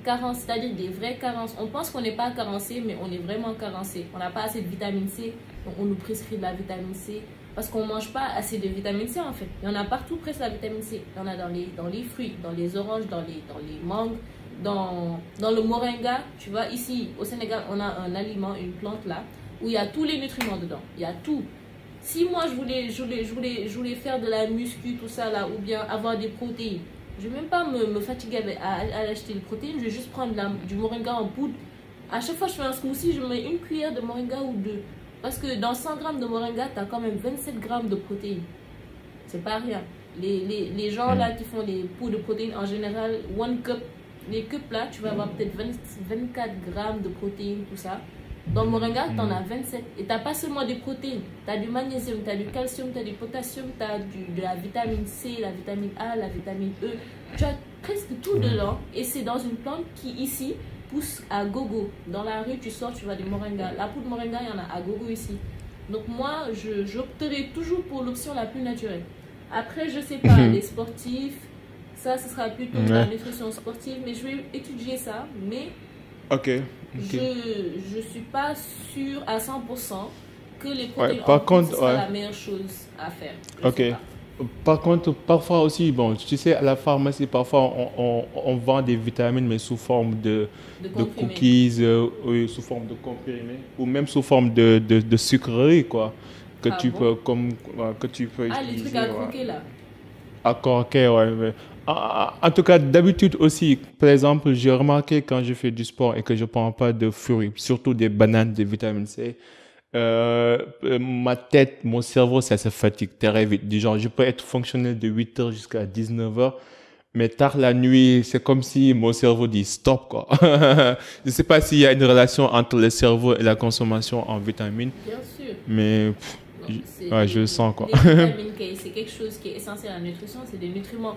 C'est-à-dire des vraies carences. On pense qu'on n'est pas carencé, mais on est vraiment carencé. On n'a pas assez de vitamine C, donc on nous prescrit de la vitamine C. Parce qu'on ne mange pas assez de vitamine C, en fait. Il y en a partout presque la vitamine C. Il y en a dans les fruits, dans les oranges, dans les mangues, dans le moringa. Tu vois, ici, au Sénégal, on a un aliment, une plante là, où il y a tous les nutriments dedans. Il y a tout. Si moi, je voulais faire de la muscu, tout ça là, ou bien avoir des protéines, je ne vais même pas me fatiguer à acheter les protéines. Je vais juste prendre du moringa en poudre. À chaque fois que je fais un smoothie, je mets une cuillère de moringa ou deux. Parce que dans 100 grammes de moringa, tu as quand même 27 grammes de protéines. C'est pas rien. Les gens là qui font les poudres de protéines, en général, one cup, les cups là, tu vas avoir peut-être 24 grammes de protéines, tout ça. Dans le moringa, tu en as 27. Et tu n'as pas seulement des protéines. Tu as du magnésium, tu as du calcium, tu as du potassium, tu as de la vitamine C, la vitamine A, la vitamine E. Tu as presque tout dedans. Et c'est dans une plante qui, ici, pousse à gogo. Dans la rue, tu sors, tu vois des moringas. La poudre moringa, il y en a à gogo ici. Donc moi, j'opterai toujours pour l'option la plus naturelle. Après, je sais pas, les sportifs, ça, ce sera plutôt la nutrition sportive. Mais je vais étudier ça. Mais je suis pas sûre à 100% que les protéines ce sera la meilleure chose à faire. Par contre, parfois aussi, bon, tu sais, à la pharmacie, parfois, on vend des vitamines, mais sous forme de cookies, sous forme de comprimés, ou même sous forme de sucreries, quoi, que tu peux utiliser. Les trucs à croquer, là. À croquer, ouais. En tout cas, d'habitude aussi, par exemple, j'ai remarqué quand je fais du sport et que je ne prends pas de fruits, surtout des bananes, des vitamines C, ma tête, mon cerveau, ça se fatigue très vite. Du genre, je peux être fonctionnel de 8h jusqu'à 19h, mais tard la nuit, c'est comme si mon cerveau dit stop, quoi. Je ne sais pas s'il y a une relation entre le cerveau et la consommation en vitamines. Bien sûr. Mais je le sens, quoi. Les vitamines K, c'est quelque chose qui est essentiel à la nutrition, c'est des nutriments.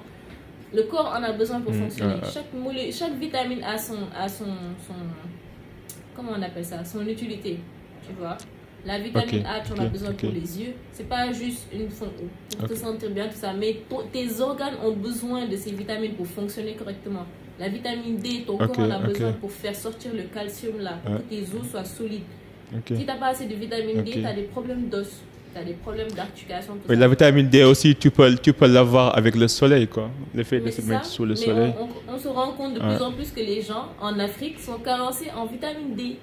Le corps en a besoin pour fonctionner. Chaque vitamine a son comment on appelle ça, son utilité, tu vois. La vitamine A, tu en as besoin pour les yeux. C'est pas juste pour te sentir bien, tout ça. Mais tes organes ont besoin de ces vitamines pour fonctionner correctement. La vitamine D, ton corps en a besoin pour faire sortir le calcium là, pour que tes os soient solides. Si tu n'as pas assez de vitamine D, tu as des problèmes d'os. Tu as des problèmes d'articulation. Mais la vitamine D aussi, tu peux l'avoir avec le soleil, quoi. Le fait de se mettre sous le soleil. On se rend compte de plus en plus que les gens en Afrique sont carencés en vitamine D.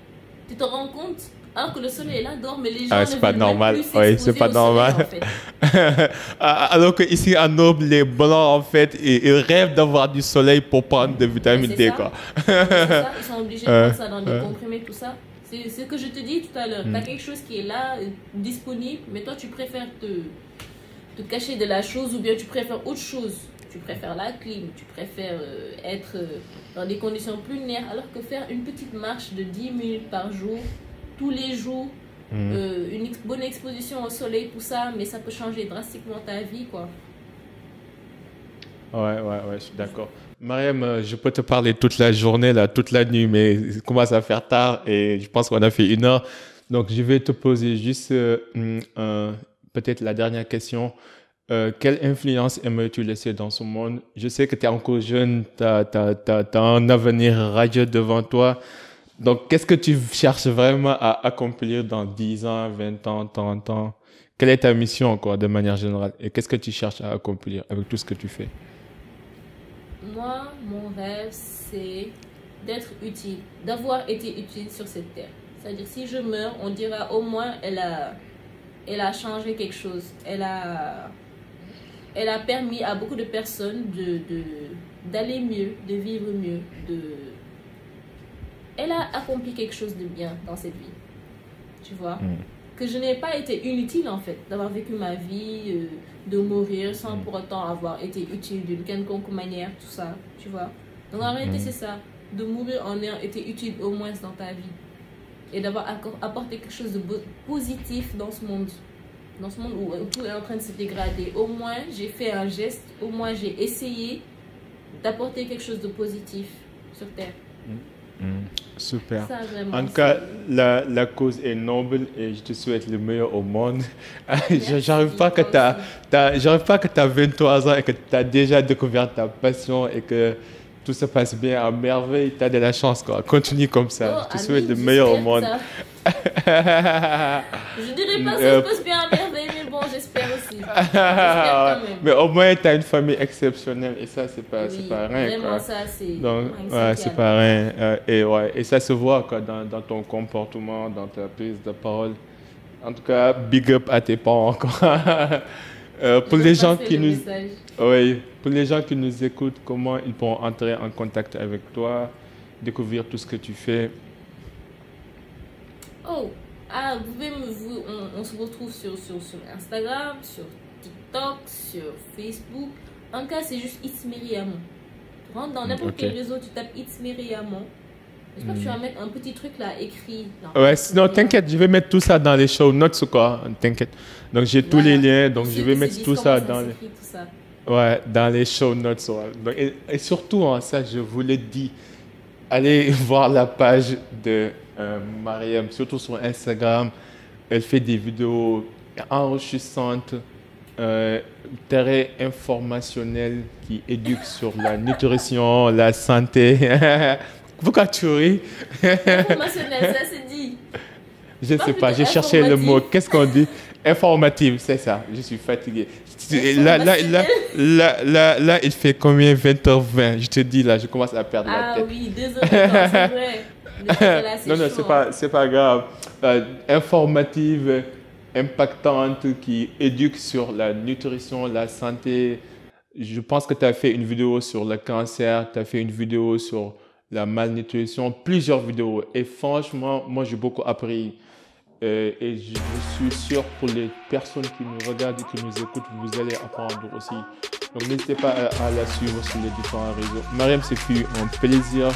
Tu te rends compte? Alors que le soleil est là dehors, mais les gens c'est pas normal. C'est pas normal. Soleil, en fait. Alors que ici en Europe, les blancs en fait, ils rêvent d'avoir du soleil pour prendre de vitamine D, quoi. Ça, ils sont obligés de prendre ça dans des comprimés, tout ça. C'est ce que je te dis tout à l'heure. Tu as quelque chose qui est là, disponible, mais toi tu préfères te cacher de la chose ou bien tu préfères autre chose. Tu préfères la clim, tu préfères être dans des conditions plus lunaires, alors que faire une petite marche de 10 minutes par jour, tous les jours, une bonne exposition au soleil, tout ça, mais ça peut changer drastiquement ta vie, quoi. Ouais, je suis d'accord. Mariam, je peux te parler toute la journée, là, toute la nuit, mais il commence à faire tard et je pense qu'on a fait 1 heure. Donc, je vais te poser juste peut-être la dernière question. Quelle influence aimerais-tu laisser dans ce monde? Je sais que tu es encore jeune, tu as un avenir radieux devant toi. Donc, qu'est-ce que tu cherches vraiment à accomplir dans 10 ans, 20 ans, 30 ans? Quelle est ta mission, quoi, de manière générale? Et qu'est-ce que tu cherches à accomplir avec tout ce que tu fais? Moi, mon rêve, c'est d'être utile, d'avoir été utile sur cette terre. C'est-à-dire, si je meurs, on dira au moins elle a changé quelque chose. Elle a permis à beaucoup de personnes d'aller mieux, de vivre mieux. Elle a accompli quelque chose de bien dans cette vie. Tu vois? Que je n'ai pas été inutile, en fait, d'avoir vécu ma vie, de mourir sans pour autant avoir été utile d'une quelconque manière, tout ça. Tu vois? Donc, en réalité, c'est ça. De mourir en ayant été utile au moins dans ta vie. Et d'avoir apporté quelque chose de positif dans ce monde. Dans ce monde où tout est en train de se dégrader. Au moins, j'ai fait un geste. Au moins, j'ai essayé d'apporter quelque chose de positif sur Terre. Super. Ça, vraiment, en tout cas, la cause est noble et je te souhaite le meilleur au monde. J'arrive pas que tu as 23 ans et que tu as déjà découvert ta passion et que tout se passe bien à merveille. Tu as de la chance, quoi. Continue comme ça. Je te souhaite le meilleur au monde. Je dirais pas que ça se passe bien à merveille, mais bon, j'espère aussi. J'espère quand même. Mais au moins, tu as une famille exceptionnelle et ça, c'est pas rien. Vraiment, quoi. ça, c'est. Donc, c'est pas rien. Et ça se voit quoi, dans ton comportement, dans ta prise de parole. En tout cas, big up à tes parents. Pour les gens qui nous. Pour les gens qui nous écoutent, comment ils pourront entrer en contact avec toi, découvrir tout ce que tu fais? On se retrouve sur Instagram, sur TikTok, sur Facebook. En tout cas, c'est juste It's Myriamon. Tu rentres dans n'importe quel réseau, tu tapes It's Myriamon. J'espère que tu vas mettre un petit truc là écrit. Non, t'inquiète, je vais mettre tout ça dans les show notes ou quoi. T'inquiète. Donc j'ai tous les liens, donc je vais mettre tout ça dans les. Dans les show notes. Donc, et surtout, ça, je vous l'ai dit, allez voir la page de Mariam, surtout sur Instagram. Elle fait des vidéos enrichissantes, très informationnelles qui éduquent sur la nutrition, la santé. Pourquoi tu ris? Informationnel, ça se dit. Je ne sais pas, j'ai cherché le mot. Qu'est-ce qu'on dit? Informative, c'est ça. Je suis fatigué. Là, il fait combien? 20h20. Je te dis, là, je commence à perdre la tête. Ah oui, désolé, c'est vrai. Non, c'est pas grave. Informative, impactante, qui éduque sur la nutrition, la santé. Je pense que tu as fait une vidéo sur le cancer, tu as fait une vidéo sur la malnutrition, plusieurs vidéos. Et franchement, moi, j'ai beaucoup appris. Et je suis sûr pour les personnes qui nous regardent et qui nous écoutent, vous allez apprendre aussi. Donc, n'hésitez pas à la suivre sur les différents réseaux. Mariam, c'est fut un plaisir.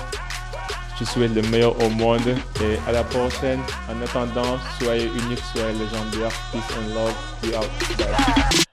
Je te souhaite le meilleur au monde et à la prochaine. En attendant, soyez uniques, soyez légendaires. Peace and love. Be out. Bye.